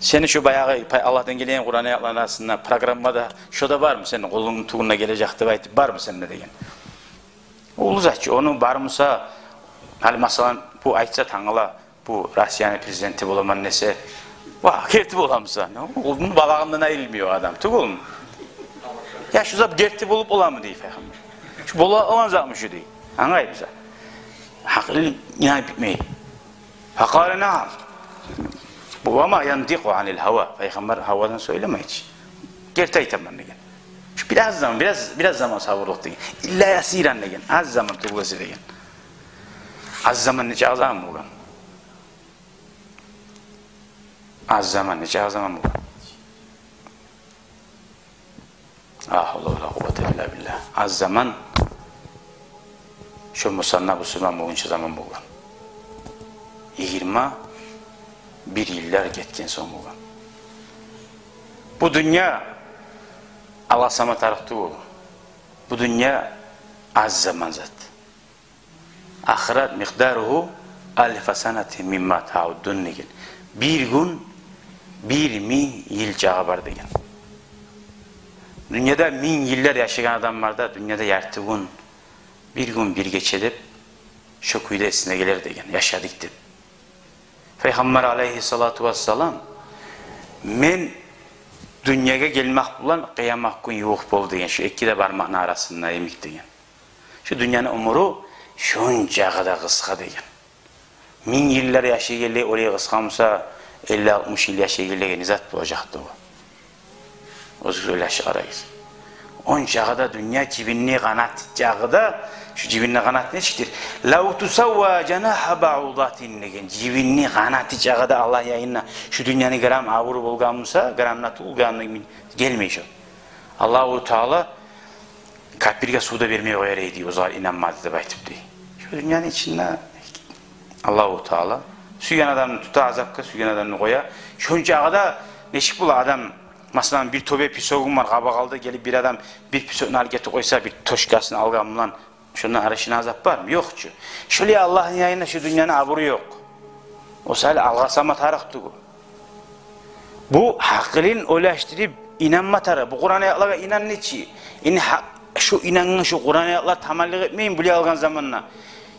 seni şu bayağı Allah'tan gelen Kur'an ayetlerinin arasında programda şu da var mı senin kolunun tuğuna gelecekti var mı senin degen. Olacak onun var mısa hali masalan bu aytsa tanıla bu Rusya'nın prezidenti bulaman nese vah kertip olamsa onun balağından ayrılmıyor adam tugul mu? Ya şu zap kertip olup olamı diye Peygamber. Şu bola olan zatmış şu diye. Anlayın bize. Haklı inanıp bitmeyi. Fakale naam. Bu ama yandiku anil hava. Peygamber havadan söyleme hiç. Gerçi aytamam degen. Şu biraz zaman savruluk degen. İlla yasiran degen. Az zaman tuğlası degen. Az zaman nece az zaman bulan. Az zaman nece az zaman bulan. Ah Allah Allah kuvvete illa billah. Az zaman şu musanna bu sürman boğunca zaman bulan. 21 yıllar getken son bulan. Bu dünya Allah sama tarafta olur. Bu dünya az zaman zat. Ahiret mikdaruhu alfa sanati mimma ta'uddun degen. Bir gün 1000 yıl çağı var degen. Dünyada 1000 yıllar yaşayan adam var da dünyada yartı gün bir gün bir geç edip şu kuyuda esine gelir degen. Yaşadık deb. Peygamber aleyhissalatu vesselam men dünyaya gelmek bulan kıyamak gün yok bol degen. Şu iki de barmağın arasında emik degen. Şu dünyanın umuru şunca kadar kıska degen. 1000 yıllar yaşayıgeli oraya kıskamsa 50-60 yıl yaşayıgeli zat olacaktı o. O öyle aşağıdayız. Onca kadar dünya cibinli kanat cağıda şu cibinli kanat ne çıktır? لَوْ تُسَوَّا جَنَاحَ بَعُضَاتٍ degen. Cibinli kanat cağıda Allah yayınla şu dünyanın gram avuru bulgamısa gramla tuğulgamla gelmeyiş o. Allah-u Teala kapirge suda vermeye koyar ediyor. O zaman inanmadı da baytıp değil. Şu dünyanın içinde Allah-u Teala süyen adamını tuta azapka süyen adamını koya. Şunca kadar neşik bula adam mesela bir tobe pisoğum var kaba kaldı gelip bir adam bir pisoğun hareketi koysa bir toşkasını algamlan şunun arasına azap var mı? Yok şu. Şöyle Allah'ın yayında şu dünyanın aburu yok. O sayılı algasama taraktı bu. Bu hakkılın ulaştırıp inanma tarafı. Bu Kur'an ayetlerine inan ne çi? Şu inanın şu Kur'an ayetler tamallık etmeyin buraya algan zamanla.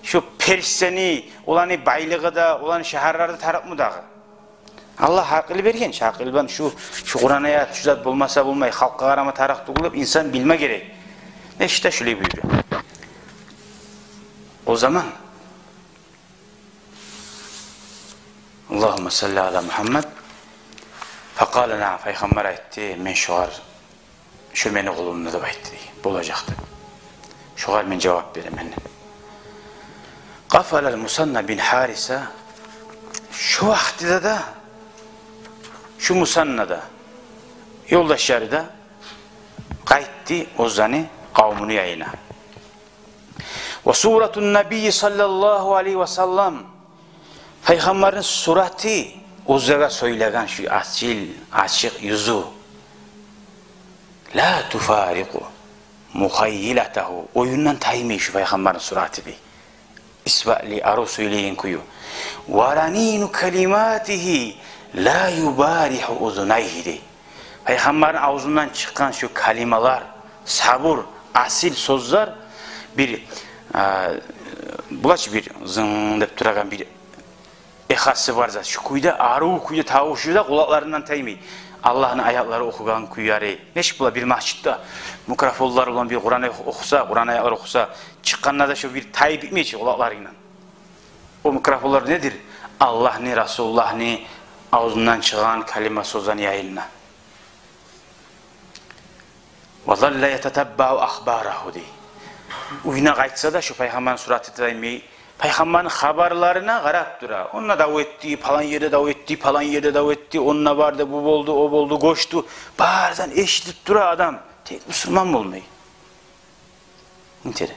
Şu perseni, olanı baylığı da, olanı şehirlerde taraf mı dağı? Allah hakkını vergen, hakkını şu Kur'an ayet, şu zat bulmasa bulmayı, halka karama tarak tuğulup insan bilme gerek. Ne işte şöyle buyuruyor. O zaman Allahümme salli ala Muhammed fekale na Peygamber etti, men şuar şu beni kulumda da bayıttı bulacaktı. Şuar men cevap verim benim. Kafalel Musanna bin Harise şu vaktide de şu Musanna'da yoldaşları da kayıttı o zani kavmunu yayına. Ve suratun Nebi sallallahu aleyhi ve sellem Peygamberin suratı uzağa söyleyen şu açık yüzü la tufariku muhayyilatahu oyundan taymi şu Peygamberin suratı değil. İsba'li arı söyleyin kuyu. Varaninu kelimatihi la yubarihu uzunayhi. Peygamberin ağzından çıkan şu kelimeler, sabır, asil sözler bir bulaç bir zın deyip duragan bir ehası var zaten. Şu kuyuda arı kuyuda tavuşu da kulaklarından taymi. Allah'ın ayetleri okugan kuyarı. Neş bula bir masjitta mikrofonlar olan bir Kur'an okusa, Kur'an ayetleri okusa çıkanlar da şu bir tay bitmeyecek kulaklarıyla. O mikrofonlar nedir? Allah ni Resulullah ni ağzından çıkan kelime sözden yayınla. وَظَلَّ يَتَتَبَّعُ أَخْبَارَهُ diye. Uyuna kaçsa da şu Peygamber'in suratı taymi Peygamber'in haberlerine garap dura. Onunla davet etti, falan yerde davet etti, falan yerde davet etti, onunla vardı, bu oldu, o oldu, koştu. Bazen eşitip dura adam. Tek Müslüman mı olmayı? İnteri.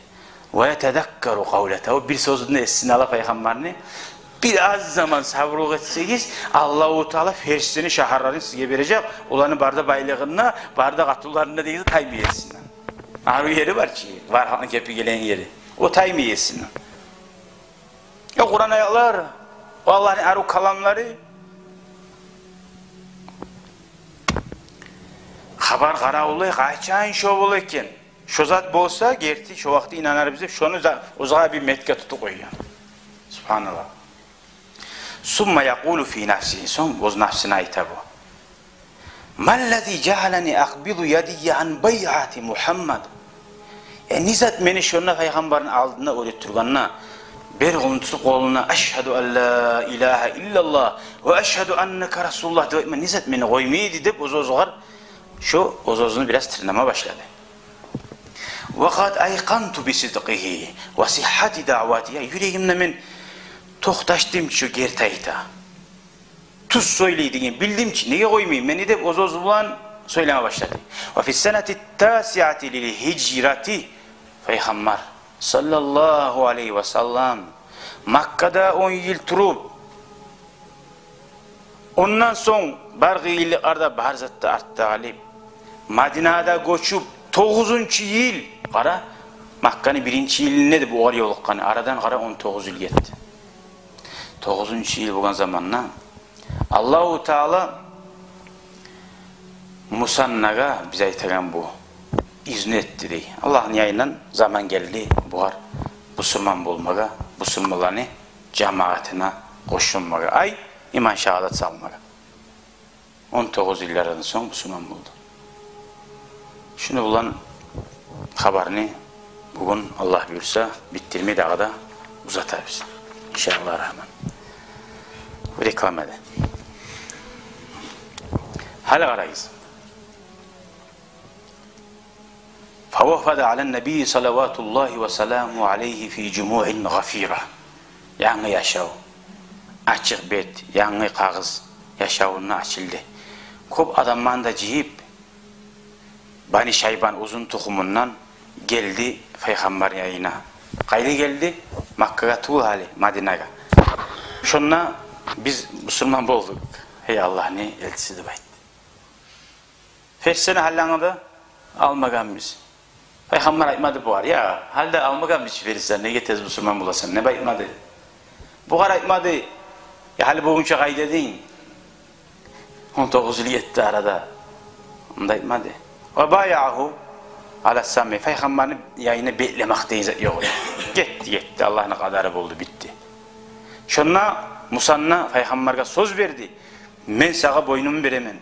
ve yetedekkeru kavletehu, bir sözünü etsin Allah Peygamberini. Biraz zaman sabrlık etseniz Allah-u Teala ferişteni şaharlarını size verecek. Olanı barda baylığına, barda katullarına değil taymi yesinler. Arı yeri var ki, var kepi gelen yeri. O taymi yesinler. Ya Kur'an ayaklar, o Allah'ın arı kalamları, haber karavulu kaçayın şov olayken, şu zat bolsa gerti şu vakti inanır bize, şunu uzağa bir metke tutu koyuyor. Subhanallah. Summa yaqulu fi nafsihi, son öz nafsine ayta bu. Mallezî cealeni akbidu yediyye an bey'ati Muhammed. Nizat meni şuna Peygamberin aldığına öğrettirganına, bir koluna eşhedü en la ilahe illallah ve eşhedü enneke Resulullah diye nizat meni koymayı deyip uzuzgar şu uzuzunu biraz tırnama başladı. Ve kad ayqantu bi sidqihi ve sihhati da'vatihi, yüreğimde men toxtaşdım şu gertayta. Tuz söyleydiğini bildim ki neye koymayayım beni de ozoz bulan söyleme başladı. Ve fi seneti tasiati lil hicrati, Peygamber sallallahu aleyhi ve sellem Makka'da 10 yıl turup ondan son bargı yıllarda Barzat'ta arttı alim Madina'da göçüp 9. yıl qara Makka'nın 1. yılı nedir bu oraya oluqqanı aradan qara 19 yıl gitti. 9. yıl bo'lgan zamanna Allahu Teala Musannaga bize aytagan bu izni etdi dey. Allah'ın yayından zaman geldi buhar Müslüman bolmaga, Müslümanlarını cemaatine koşulmaga, ay iman şehadet salmaga. 19 yıllardan sonra Müslüman buldu. Şunu bulan haberini bugün Allah buyursa bitirmeyi daha da uzatarız. İnşallah rahman. Reklam edin. Hala arayız. فوفد على النبي صلوات الله وسلامه عليه في جموع غفيرة. Yani yaşav. Açık bet, yani kağız yaşavına açıldı. Kop adamman da cihip Bani Şayban uzun tohumundan geldi Peygamber yayına. Kaydı geldi Makka'ya tuğ hali Madine'ye. Şunla biz Müslüman olduk. Hey Allah ne elçisi de bayt. Fersene hallanıda almagan biz. Peygamber aytmadı bu var ya. Halde almagan biz verirsen ne getiriz Müslüman bulasın ne baytmadı. Bu kadar aytmadı. Ya hali boğunca kaydedin. 19 yıl yetti arada. Onda aytmadı. Ve bayahu ala sami. Peygamberin yayını beklemekteyiz yok. Gitti. Allah'ın kadarı oldu bitti. Şunla Musanna Peygamber'e söz verdi. Men sana boynumu veremem.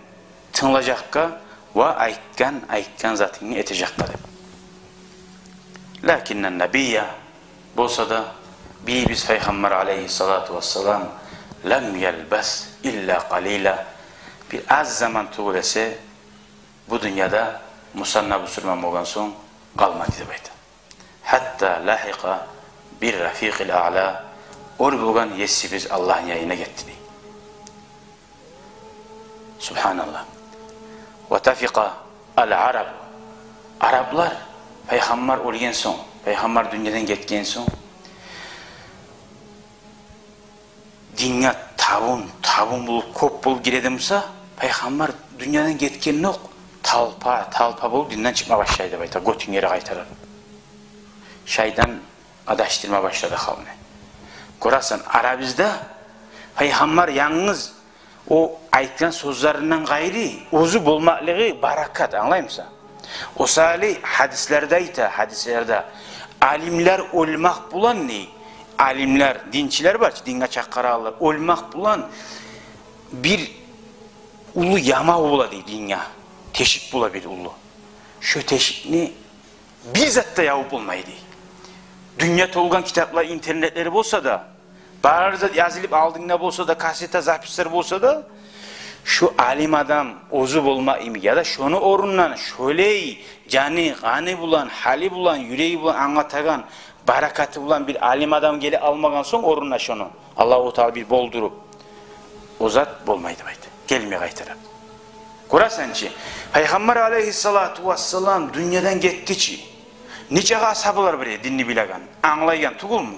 Tınlayacakka ve aytkan zatını etecekka deb. Lakinnen nebiyye bolsa da biz Peygamber aleyhissalatu vesselam lem yelbes illa qalila, bir az zaman tuğlese bu dünyada Musanna Müslüman olgan son kalmadı deb aytdı. Hatta lahiqa bir rafiqil a'la, or bo'lgan yesi biz Allah'ın yayına gitti. Subhanallah. Ve tafiqa al-arab. Araplar Peygamber olgan son, Peygamber dünyadan ketken son dinga tavun bulup kop bulup giredimse Peygamber dünyadan ketken yok. Talpa bulup dinden çıkma başlaydı bayta. Götün yere kaytarar. Şeyden adaştırma başladı kavmi. Korasan Arabizde Peygamber yalnız o aytgan sözlerinden gayri ozu bulmaklığı barakat, anlaymışsın? O salih hadislerde hadislerde alimler olmak bulan ne? Alimler, dinçiler var ki dinge çakkaralar. Olmak bulan bir ulu yama bula değil dinge. Teşik bula bir ulu. Şu teşikni bir zatta yavup olmayı değil. Dünya tolgan kitaplar, internetleri bolsa da, bağırda yazılıp aldığında bolsa da, kasete zapisler bolsa da, şu alim adam ozu bulma imi ya da şunu orundan şöyle cani, gani bulan, hali bulan, yüreği bulan, anlatagan, barakatı bulan bir alim adam geli almagan son orunna şunu Allah-u Teala bir boldurup o zat bolmaydı baydı. Gelmeye kaytarab. Korasan ki Peygamber aleyhissalatu vesselam dünyadan gitti ki Neçe ashabılar bire dinni bilagan, anlaygan tugul mu?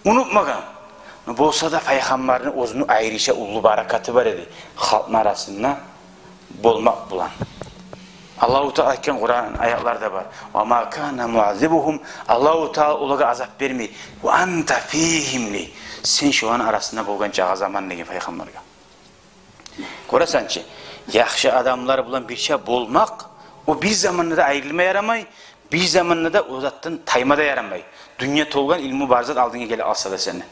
Unutmagan. Bolsa da peygamberin özünü ayrıca ulu barakatı var idi. Halkın arasında bolmak bulan. Allah-u Teala aytkan Kur'an ayetlarda var. Ve ma kana muazibuhum, Allah-u Teala olaga azap vermey. Ve anta fihimli. Sen şu an arasında bolgan çağa zaman nege peygamberga. Korasançı, yaxşı adamlar bulan bir şey bolmak, o bir zamanında ayrılma yaramay, bir zamanında o zattan taymada yaramay. Dünya tolgan ilmi barzat aldığına gele alsa da seni.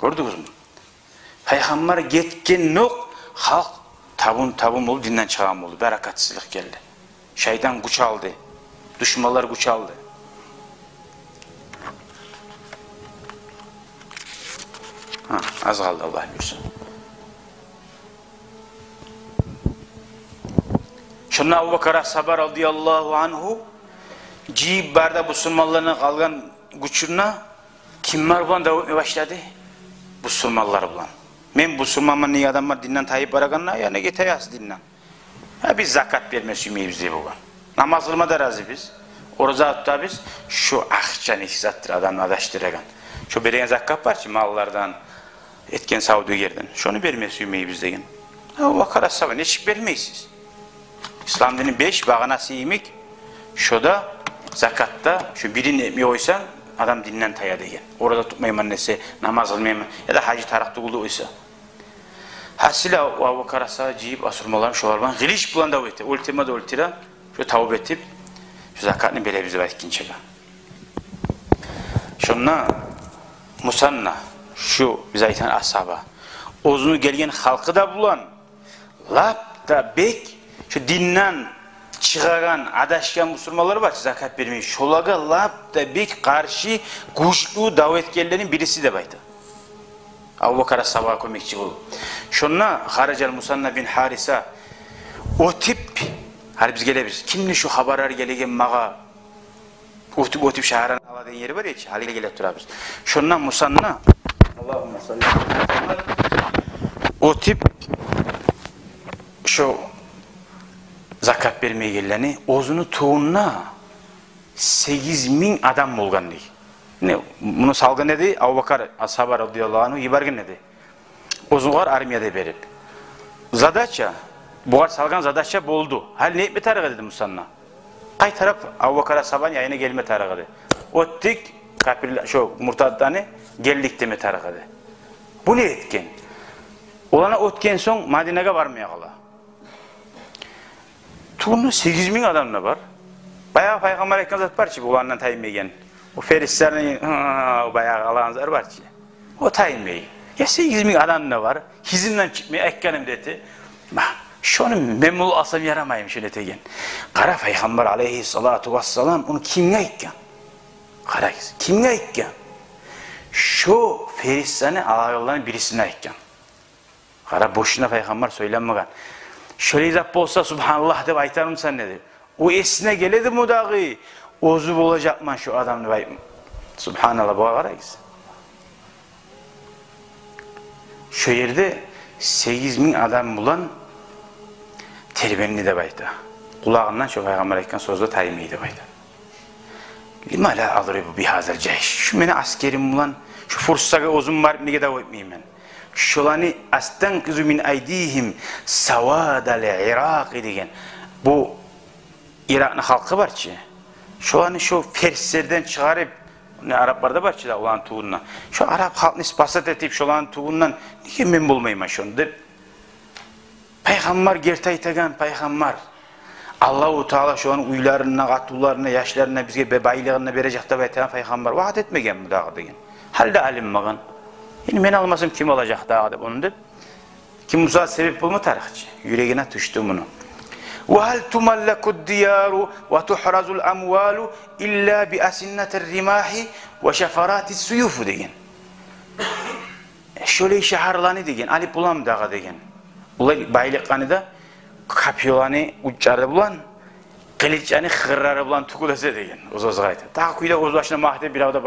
Gördünüz mü? Peygamber getken nok, halk tabun oldu, dinden çıkan oldu. Berakatsızlık geldi. Şeytan güç aldı. Düşmanlar güç aldı. Az kaldı Allah bilsin. Şundan Abu Bakr as-Sabr radıyallahu anhu cib barda Müslümanlarına kalgan güçüne kimler bulan devam başladı? Müslümanlar bulan. Men Müslümanman niye adamlar dinden tayip baraganlar ya ne geteyaz dinden. Ha biz zakat vermesi ümeyiz diye bulan. Namaz kılma da razı biz. Oruza tutta biz şu akça nihzattır adamla adaştıragan. Şu beregen zakat var ki mallardan etken savduğu yerden. Şunu vermesi ümeyiz degen. Abu Bakr as-Sabr neçik vermeysiz. İslam dinin 5 bağanası yemek. Şu da zakatta şu birini mi oysan adam dinden taya degen. Orada tutmayayım annesi, namaz kılmayayım ya da hacı tarakta buldu oysa. Hasile Abu Bakr as-Sabr ciyip asurmalarım şu varban. Giliş bulan da oydu. Ultima da ultira. Şu tavuk etip şu zakatını bile bize var ikinci. Şunla musanna şu bize aytan ashaba. Ozunu gelgen halkı da bulan. Lap da bek şu dinden çıkaran, adaşkan Müslümanlar var, zakat vermeyi. Şolaga lap da bek karşı güçlü davetkerlerin birisi de baydı. Abu Bakr as-Sabr kömekçi oldu. Şunla Haracal Musanna bin Harisa o tip, hani biz gelebiliriz. Kimli şu haberler gelegen mağa o tip şaharan aladığın yeri var ya ki, haliyle gelip durabiliriz. Şunla Musanna Allahümme salli o tip şu zakat vermeye geleni ozunu tuğunna 8.000 adam bolgan dey. Ne bunu salgın dedi? Abu Bakr as-Sabr radıyallahu anhu ibargın dedi. Ozugar armiyada berip. Zadaça buğar salgan zadaça boldu. Hal ne etme tarığı dedi Musanna. Kay taraf Abu Bakr as-Sabr'ın yayına gelme tarığı dedi. Ottik kafirler şu murtaddanı geldik deme tarığı dedi. Bu ne etken? Olana otken son Madine'ye varmaya kala. Tuğunun 8.000 adamla var. Bayağı Peygamber ekran zat var ki bu olandan tayinmeygen. O feristlerin bayağı alanlar var ki. O tayinmeyi. Ya 8.000 adamla var. Hizinden çıkmaya ekkanım dedi. Şunu memnun asam yaramayım şöyle tegen. Kara Peygamber aleyhissalatu vesselam onu kimge ekkan? Kara kimge ekkan? Şu feristlerin ağırlarının birisine ekkan. Kara boşuna Peygamber söylenmegan. Şöyle izah olsa subhanallah de aytarım sen dedi. O esine geledi mi dağı? Ozu olacakman şu adam ne subhanallah bu arayız. Şu yerde 8.000 adam bulan terbenini de bayda. Kulağından şu Peygamber ekran sözde taymeyi de bayda. Lima la adribu bihazal ceyş. Şu meni askerim bulan şu fursaga ozum var ne kadar etmeyeyim ben. Şolani astankizu min aydihim savadal Irak degen. Bu Irak'ın halkı var ki. Şolani şu Perslerden çıkarıp ne Araplarda var ki da olan tuğundan. Şu Arap halkını basat etip şolan tuğundan niye men bulmayayım şunu deyip. Peygamber gertaytagan Peygamber. Allah-u Teala şu an uylarına, katullarına, yaşlarına, bizge bebaylığına verecek de baytayan Peygamber vaat etmegen mi dağı degen. Halde alinmagan. Yani ben almasam kim olacak dağı deyip onu deyip. Kim Musa sebep bulma tarihçi. Yüreğine düştü bunu. وَهَلْ تُمَلَّكُ الدِّيَارُ وَتُحْرَزُ الْأَمْوَالُ إِلَّا بِأَسِنَّةِ الرِّمَاحِ وَشَفَرَاتِ السُّيُوفُ degen. Şöyle şaharlanı degen, alip bulam dağı degen. Ular baylıqqanı da kapyolanı uçarı bulan, kılıçanı xırrarı bulan tukulası degen. Oz-ozga aytı. Dağı kuyda oz başına mahde bir avda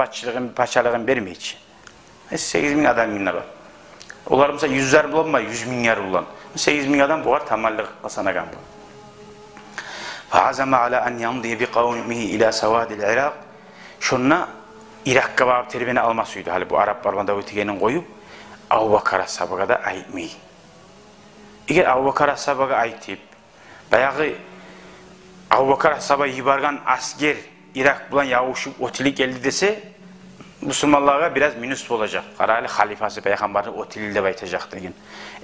paçalığın vermeyici. 8.000 adam minna var. Onlar mesela 100'ler bulanma, 100 milyar bulan. 8.000 adam bu var tamallık kasanagan bu. Fa'azama ala an yamdi bi kavmihi ila savadil Irak. Şunna Irak'a barıp terbiyeni almasıydı. Hali bu Arap barban Davut Ege'nin koyup Abu Bakar as-Sabag'a da aytmayı. Eğer Abu Bakar as-Sabag'a aytip bayağı Abu Bakar as-Sabag'a yibargan asker Irak bulan yavuşup otili geldi dese Müslümanlara biraz minus olacak. Karali halifası peygamberin otili de baytacak deyin.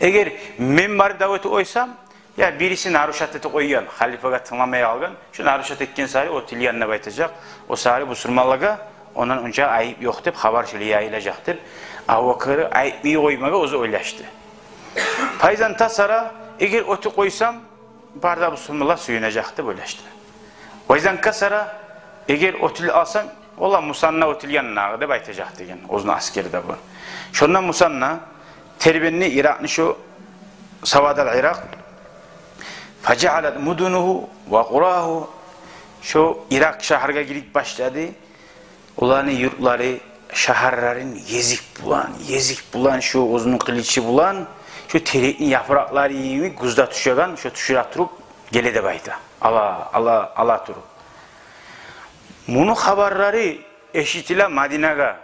Eğer men barıp Davut'u oysam ya birisi naruşat eti koyuyan, halife'ga tınlamaya algan, şu naruşat etken sari otili yanına baytacak. O sari Müslümanlara ondan önce ayıp yok deyip haber şöyle yayılacak deyip Abu Bakar'ı ayıpmayı koymaga ozu oylaştı. Payzan tasara eğer otu koysam barda Müslümanlar suyunacaktı böyleşti. O yüzden kasara eğer otili alsam ola Musanna otili yanına da baytacak deyin. Ozun askeri de bu. Şundan Musanna terbiyenini Irak'ın şu Savadal Irak فَجَعَلَتْ مُدُنُهُ وَقُرَاهُ şu Irak şaharga girip başladı. Ulanı yurtları, şaharların yezik bulan, şu uzun kılıçı bulan, şu terekli yaprakları yiyimi guzda tuşagan, şu tuşurak durup gele de bayda. Allah durup. Bunu haberleri eşitilen Madine'ga.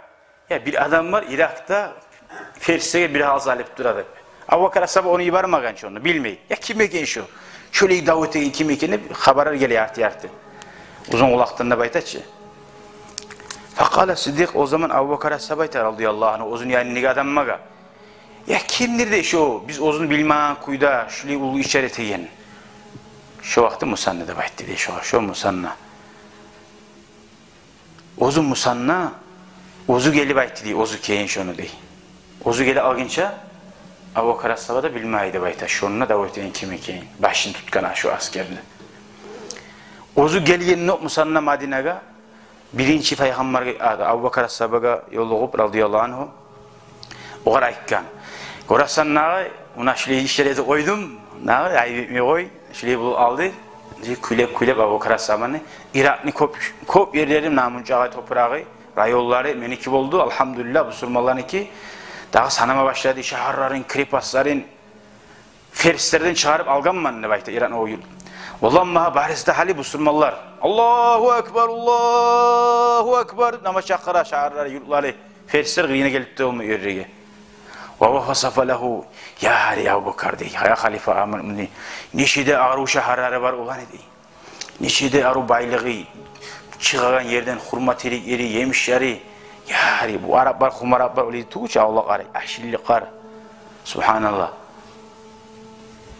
Ya bir adam var Irak'ta Fers'e bir hal alıp duradı. Abu Bakar as-Sabah onu yibarmagan onu bilmeyi. Ya kim eken şu? Şöyle Davut Egen kim ekeni haberler geliyor artı. Uzun kulaktan da baytaçı. Fakala Siddiq o zaman Abu Bakar as-Sabah radıyallahu anh uzun yani niga adammaga. Ya kimdir de şu biz uzun bilmem kuyda şöyle ulu işaret egen. Şu vakti Musanna da bayt dedi şu Musanna. Uzun Musanna ozu gelip bayt dedi ozu keyin şunu dey. Ozu gelip alınca Abu Bakar as-Sabah da bilmeydi bayta şununla Davut Egen kim eken. Başını tutkana şu askerini. Ozu gelgen nok Musanna Madine'ga birinci peygamber Abu Bakar as-Sabah'a yolluğup radıyallahu anh o kadar ayıkkan. Gorasan nağı ona şöyle işlerede koydum. Nağı ayıbimi koy. Şöyle bulup aldı. Külep Abu Bakar as-Sabah'ını Irak'ni kop yerlerim namuncağı toprağı rayolları menikip oldu. Elhamdülillah Müslümanların ki daha sanama başladı. Şaharların, kripasların Ferslerden çağırıp algan mı ne bayta İran o yıl. Vallahi barisde hali Müslümanlar. Allahu Ekber, Allahu Ekber. Namaz çakıra şaharları, yurtları. Fersler yine gelip de olmuyor yörrege. Ve vasafa lehu. Ya hali Abu Bakar dey. Ya halife amir. Neşide aru şaharları var olan dey. Neşide aru baylığı. Çıkan yerden hurma terik yeri, yemiş yeri. Ya hali bu Araplar, Humar Araplar öyle tuğuça Allah kar. Ahşilli kar. Subhanallah.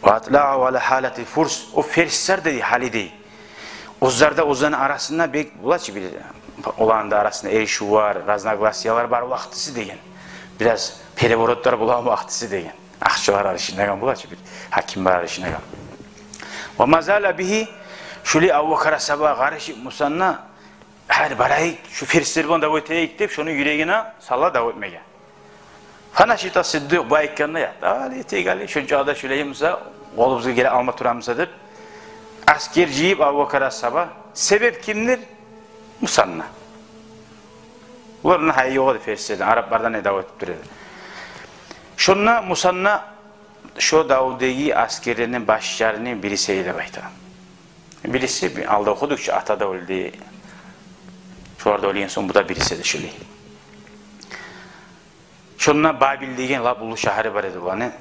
وَاَطْلَعَ وَعَلَى حَالَةِ الْفُرْسِ o Fersler dedi hali değil. Ozlarda Ozan'ın arasında bek bulaç bir olan da arasında erişu var, raznaglasyalar var vaktisi deyin. Biraz perevorotlar bulan vaktisi deyin. Akçalar arasında bulaç bir hakim var arasında. وَمَزَالَ bihi şöyle Abu Bakar as-Sabah karışıp Musanna hadi barayı şu Fersler bunu Davut'a gidip şunu yüreğine salla Davut mege. Fanaşita Siddiq bu ayıkkanına ya. Dağlı tegali şu çağda şöyleyimse kolumuzu geri alma turamsadır. Asker ciyip Abu Bakar as-Sabah. Sebep kimdir? Musanna. Bunların hayı yok Ferslerden. Araplardan ne davet duruyor. Şunla Musanna şu Davud'u askerinin başlarının birisiyle bayta. Birisi alda okudukça atada öldü. Şu arada öyle en son bu da birisi de şöyle. Şunna Babil degen Labulu şahri var edilanı.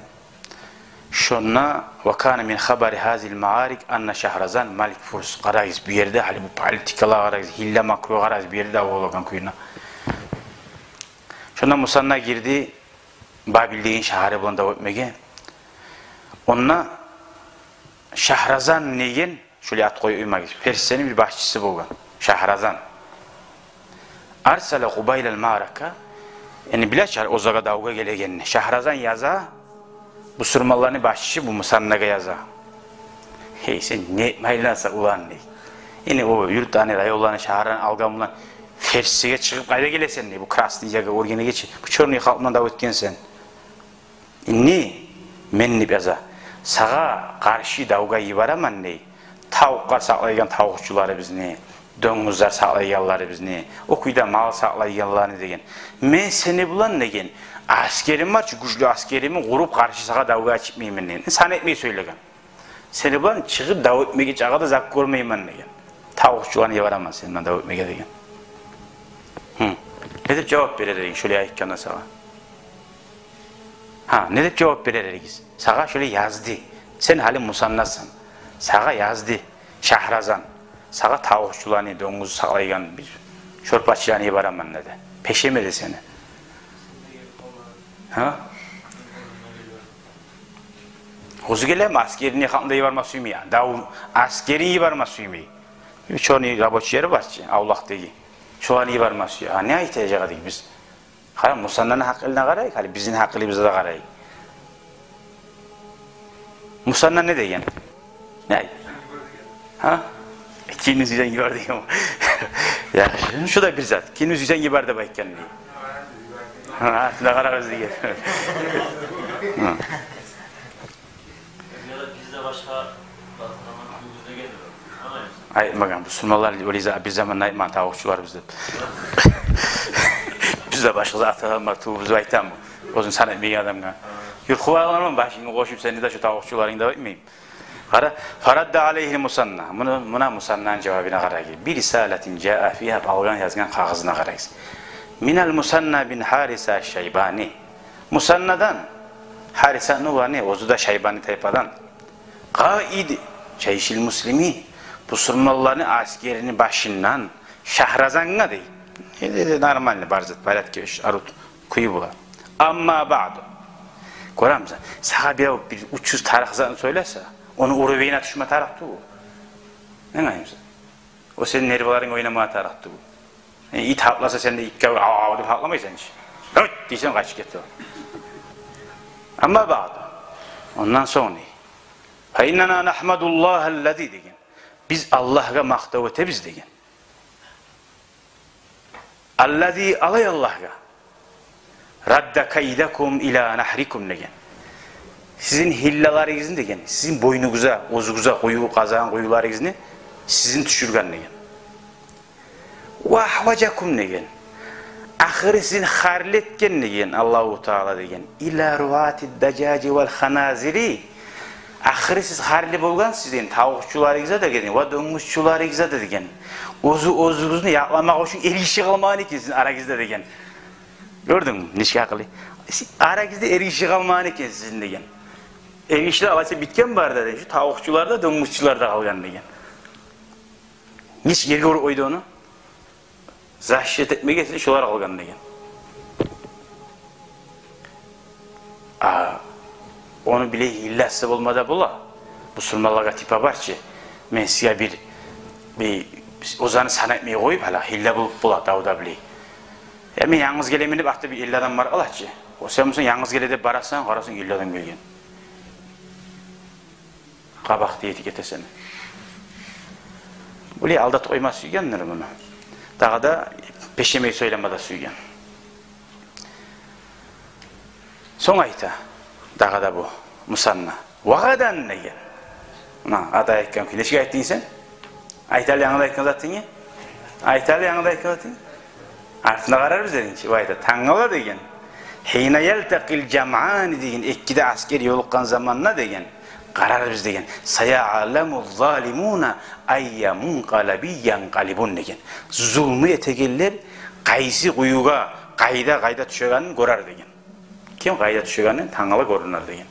Şunna vakane min habari hazil maarik anna Şahrazan Malik Furs qarayız bir yerde hali bu politikalar qarayız hille makro qarayız bir yerde oğlagan kuyuna. Şunna Musanna girdi Babil degen şahri bulanda ötmege. Onna Şahrazan negen şöyle at koy uymagiz. Persis'in bir başçısı bolgan. Şahrazan. Arsala Qubayla'l ma'raka yani bilaçar ozaga davga gelegenini. Şahrazan yaza, bu sürmallarını başçı bu Musanna'ga yaza. Hey sen ne maylansa ulan ne? Yine o yurttani rayollarını şahran algamlan Fers'e çıkıp kayda gelesen ne? Bu Krasniyaga orgene geç. Bu çornuyu halkından da ötken sen. Ne? Menni yaza. Sağa karşı davga yibaraman ne? Tavuklar saklaygan tavukçuları biz ne? Döngüzler saklayganları biz ne? Okuyda mal saklayganlarını degen. Men seni bulan degen. Askerim var, güçlü askerimi kurup karşı sağa davga çıkmayayım ne? Sana etmeyi söylegen. Seni bulan çıkıp dav etmege çağda zak görmeyman degen. Tavukçuğan yebaraman senden dav etmege degen. Ne dep cevap verer şöyle aytkandan sağa? Ne dep cevap verer sağa şöyle yazdı. Sen hali musannasın. Sağa yazdı. Şahrazan. Sağa tavukçuğanı donguzu sağlaygan bir şorpaççılarını yebaraman dedi. Peşemedi seni. Ozu gelem askerini yıkandı yibarma suymu ya. Dav askeri yibarma suymu. Bir çoğunu raboçu yeri var ki Allah'taki. Çoğunu yibarma suyu. Ne ihtiyacı kadar biz? Hayır Musa'nın hakkıyla karayık. Hayır bizim hakkıyla bize de karayık. Musa'nın ne degen? Ne? İkiniz yüzden yibar degen. Ya şu da bir zat. İkiniz yüzden yibar da bayken diye. Ne kararız diye. Bizde başka bizde geliyor. Ay bakalım Müslümanlar öyle bir zaman nayman tavukçular bizde. Bizde başka atalar var tuğumuzu aytan mı? Ozun sana bir adamga. Yurkuvalarım başını koşup seni de şu tavukçuların da etmeyeyim. Kara faradda aleyhi musanna. Buna musanna'nın cevabına kara ki. Bir risaletin caa fiha algan yazgan kağızına karayız. Minal Musanna bin Harisa Şeybani. Musanna'dan Harisa Nuvani, ozu da Şeybani tayfadan. Kaid Ceyşil Müslimi. Bu Müslümanların askerini başından Şahrazan'a değil. Normalde barzat balat ki arut kuyu bu. Amma ba'du. Koramza. Sahabiye bir 300 tarihzanı söylerse onu uruveyine düşme tarahtı bu. Ne ngayımsa? O senin nervaların oynamaya tarahtı bu. İt haplasa sen de it gavur diye haplamaysan hiç. Evet diysen kaç gitti o. Ama ba'du. Ondan sonra فَاِنَّنَا نَحْمَدُ اللّٰهَ الَّذ۪ي degen. Biz Allah'a maktavet biz degen. اَلَّذ۪ي alay Allah'a. رَدَّ كَيْدَكُمْ اِلَى نَحْرِكُمْ degen. Sizin hillalarınızın degen. Sizin boynunuza, ozuguza koyu, kazağın koyularınızını sizin düşürgen degen. وَاحْوَجَكُمْ degen. Ahiri sizin harletken degen Allah-u Teala degen. اِلَى رُوَاتِ الدَّجَاجِ وَالْخَنَازِرِ. Ahiri siz harli bolgan sizin tavukçularınıza da degen. Ve döngüsçularınıza da degen. Ozuğuzunu yaklamak için erişi kalmağını ki sizin aranızda degen. Gördün mü? Nişki akıllı. Aranızda erişi kalmağını ki sizin degen. Erişiler alaysa bitken var da degen. Şu tavukçularda, döngüsçularda kalgan degen. Niş yer gör oydu onu? Zahşet etmeye geçsin şular kalgan degen. Onu bile hillesi olmada bula. Bu Müslümanlığa tipa var ki men size bir ozanı sana etmeye koyup hala hille bulup bula davda bile. Men yalnız gelemenip ahta bir ille adam var Allah ki. O sen musun yalnız gelede barasan karasın ille adam gelgen. Kabak diye etikete seni. Böyle aldat koymaz süygenler bunu. Daha da peşemeyi söylemede süygen. Son ayta. Daha da bu. Musanna. Vagadan ne gel? Ada ayetken kileşik ayettin sen? Ayetlerle yanında ayetken zaten ya? Ayetlerle yanında ayetken zaten ya? Artına karar biz dedin ki, vayda tanğala degen. Heyne yelteqil cem'ani degen, ekkide askeri yolukkan zamanına degen. Karar biz degen. Saya'alemul zalimuna ayyamun qalabiyyan qalibun degen. Zulmü etegeller qaysi kuyuga, qayda düşeganın korar degen. Kim qayda düşeganın tanğala korunar degen.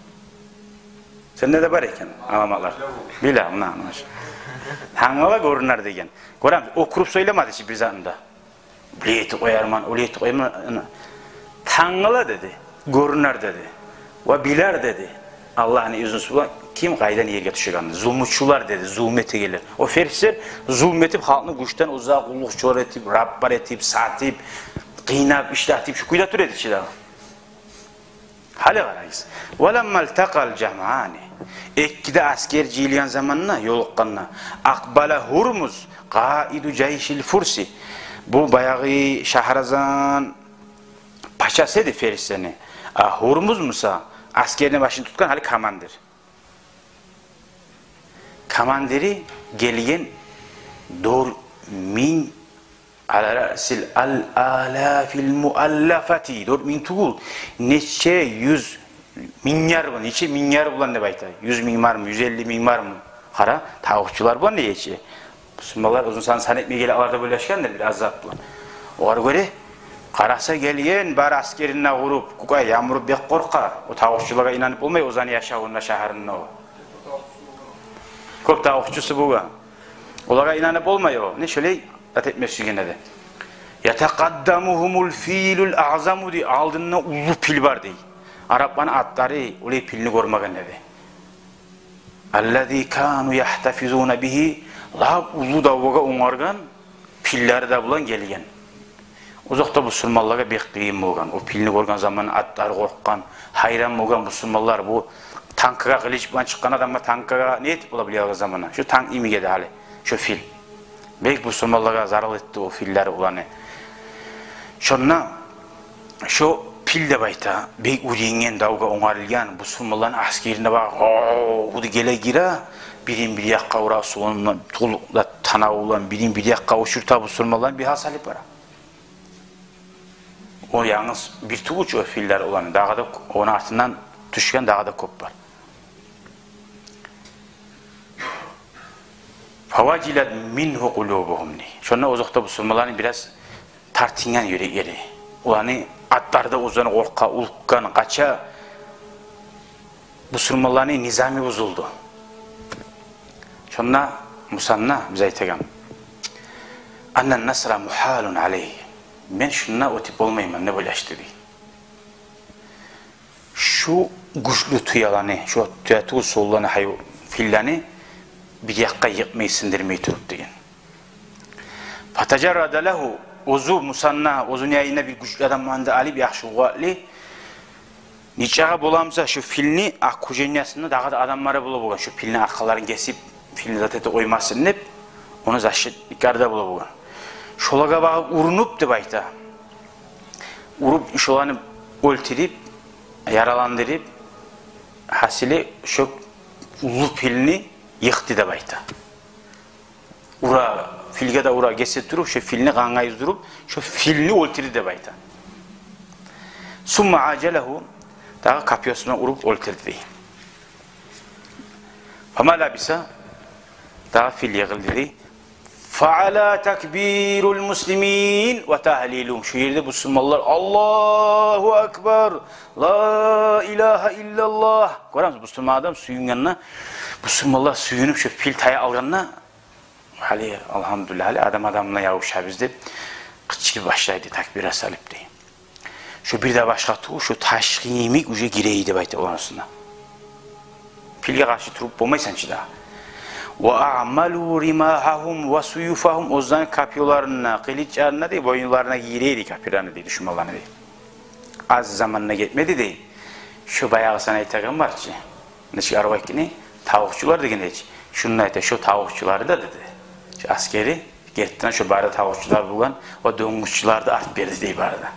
Sende de var eken alamaklar. Bila, ona anlaş. Tanğala korunar degen. Koram, okurup söylemedi ki bir zanında. Bileti koyarman, oleti koyarman. Tanğala dedi, korunar dedi. Ve biler dedi. Allah'ın iznisi bulan kim qaydan yerge düşeganını. Zulmutçular dedi, zulmete gelir. O ferişler zulmetip halkını güçten uzak kulluk çor etip, rabbar etip, satip, kıynap, iştahtip, şu kuyda tür edilçi daha. Hali qarayız. وَلَمَّا الْتَقَى الْجَمْعَانِ Ekkide asker ciliyan zamanına, yolukkanına. Akbala Hurmuz, qaidu ceyşil fursi. Bu bayağı Şahrazan paşasıydı ferişlerini. Hurmuz Musa, askerini başını tutkan hali kamandır. Kamandiri geliyen dor min ala rasil al alafil muallafati 4000 tuğul neçe yüz milyar bu, neçe milyar bulan dep aytay. 100 ming barmı, 150 ming barmı? Qara, tağukçular bu neçe? Müslümanlar uzun san etmeye gele alarda bölüşkendir bir azap bulan. Olar göre qarasa gelgen bar askerine vurup, kukay yamrup bek korkar. O tağukçulara inanıp olmay, ozan yaşağında şaharında o. Köp tağukçusu buga. Olara inanıp olmay o. Ne şöyle at etmesi gene de. Yataqaddamuhumul filul a'zamu di aldında ulu pil var dey. Arapların atları olay pilini görmegen dedi. Allazi kanu yahtafizuna bihi la ulu davaga onargan pilleri de bulan gelgen. Uzakta Müslümanlara bek kıyım olgan. O pilini görgen zaman atlar korkkan, hayran olgan Müslümanlar bu tankıga kılıç bulan çıkan adamlar tankıga ne etip olabiliyor o zamana? Şu tank imi gedi hali. Şu fil. Bek Müslümanlara zarar etti o filler olanı. Şonna şu pil de bayta bek uringen davga onarılgan Müslümanların askerine bak o gele gira birin bir yakka ura sonuna tolukla tanavulan birin bir yakka uçurta Müslümanların bir hasali para. O yalnız bir tuğuç o filler olan dağda onun altından düşken dağda kop var. Favacilet minhu kulubuhum ni. Şonna uzakta Müslümanların biraz tartingen yürekleri. Ulanı atlarda uzanı korka, ulkan, kaça Müslümanların nizami bozuldu. Şonna Musanna bize aytagam. Annen nasra muhalun aleyh. Ben şunna o tip olmayayım ne böyleşti diye. Şu güçlü tuyalanı, şu tüyatı sollanı hayu fillanı bir yakka yıkmayı sindirmeyi turup diyen. Fatacarrada lehu ozu Musanna, ozun yayına bir güçlü adam manda alip yaxşı uğatli niçağa bolamsa şu filni akkujenyasında dağda adamlara bulup şu filni arkalarını kesip filni zatete oymasın hep onu zaşit yukarıda bulup şolaga bağıp urunup de bayta urup şolanı öltirip yaralandırıp hasili şu ulu filni yıktı da bayta ura filge de ura geset durup şu filni kanğayız durup şu filni öltirdi de bayta summa acelehu dağı kapıyosuna urup öltirdi fama labisa dağı fil yığıldı faala takbirul muslimin ve tahlilum şu yerde Müslümanlar Allahu Ekber la ilahe illallah görüyorsunuz Müslüman adam suyun yanına Müslümanlar suyunup şu fil taya alganına hali elhamdülillah hali adamla yavuşa bizde kıçı başlaydı takbire salip diye şu bir de başka tuğu şu taşkimik uca gireydi bayta olanısına filge karşı turup bulmaysan ki daha وَاَعْمَلُوا رِمَاهَهُمْ وَسُيُفَهُمْ Ozdan kapyolarına, kılıçlarına değil, boyunlarına gireydi kapyolarına değil, düşmanlarına değil. Az zamanına gitmedi değil. Şu bayağı sana itakım var ki, ne çıkar o vakini, tavukçular da gene hiç. Şununla ite, şu tavukçuları da dedi. Şu askeri, gittiğinde şu barda tavukçular bulan, o döngüççüler de art verdi değil barda.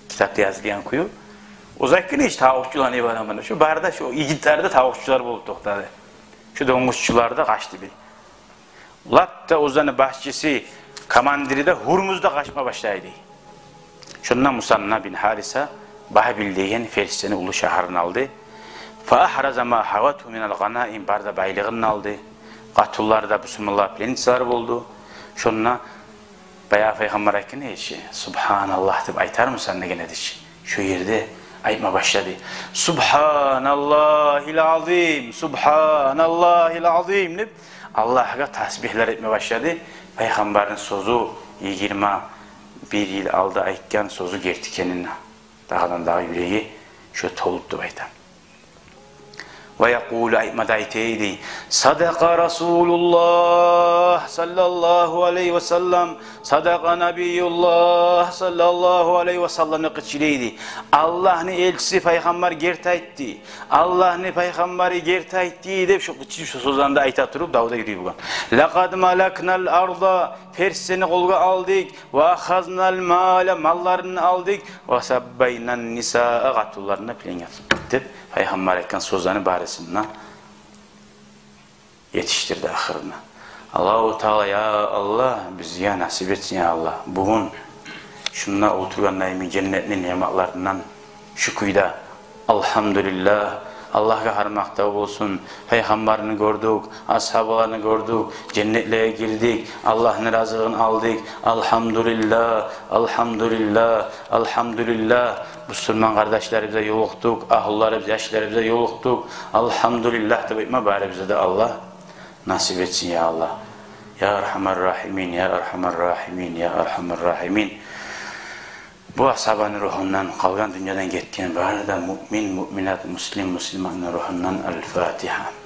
Kitapta yazılayan kuyu. Uzakini hiç tavukçular ne var ama, şu barda, şu yiğitlerde tavukçular bulup doktadı. Şu donguzçular da kaçtı bir. Lat da Ozan'ın bahçesi, kamandiri de Hurmuz'da kaçma başlaydı. Şundan Musanna bin Harisa, Bahabil'deyen Ferisçeni ulu şaharını aldı. فَاَحْرَزَ مَا حَوَتُهُ مِنَ الْغَنَائِمْ barda baylığını aldı. Katullar da Müslümanlar plenitçiler buldu. Şundan bayağı Peygamber hakkında işi. Subhanallah deyip aytar mı sen ne gene diş? Şu yerde ayıtma başladı. Subhanallahil azim, Subhanallahil azim deyip Allah'a tasbihler etmeye başladı. Peygamberin sözü 21 yıl aldı ayıkken sözü gerti kendine. Dağdan dağa yüreği şu toluptu baytan. Ve yekulu ayıtma dayteydi. Sadaka Resulullah sallallahu aleyhi ve sellem. Sadaka Nabiyullah sallallahu aleyhi ve sellem'e kıçılıydı. Allah'ın elçisi peygamber gert aytti. Allah'ın peygamberi gert aytti deyip şu kıçı şu sözlerinde ayta turup davda yürüyor bugün. Laqad malaknal arda Persini kolga aldık ve ahaznal male mallarını aldık ve sabbaynan nisa'a katullarına plan yaptık. Peygamber ekran sözlerini baresinden yetiştirdi ahırına. Allah-u Teala ya Allah bizi ya nasip etsin ya Allah. Bugün şununla oturan naimin cennetinin nimetlarından şu kuyuda Elhamdülillah. Allah'a harmakta olsun. Peygamberini gördük, ashablarını gördük, cennetlere girdik, Allah'ın razılığını aldık. Elhamdülillah, elhamdülillah, elhamdülillah. Müslüman kardeşlerimize yoluktuk, ahullarımıza, yaşlarımıza yoluktuk. Elhamdülillah da bitme bari bize de Allah nasip etsin ya Allah. Ya Erhamer Rahimin, Ya Erhamer Rahimin, Ya Erhamer Rahimin. Bu ashabanın ruhundan, kalgan dünyadan gitken bari da mümin, müminat, müslim, müslümanın ruhundan El-Fatiha.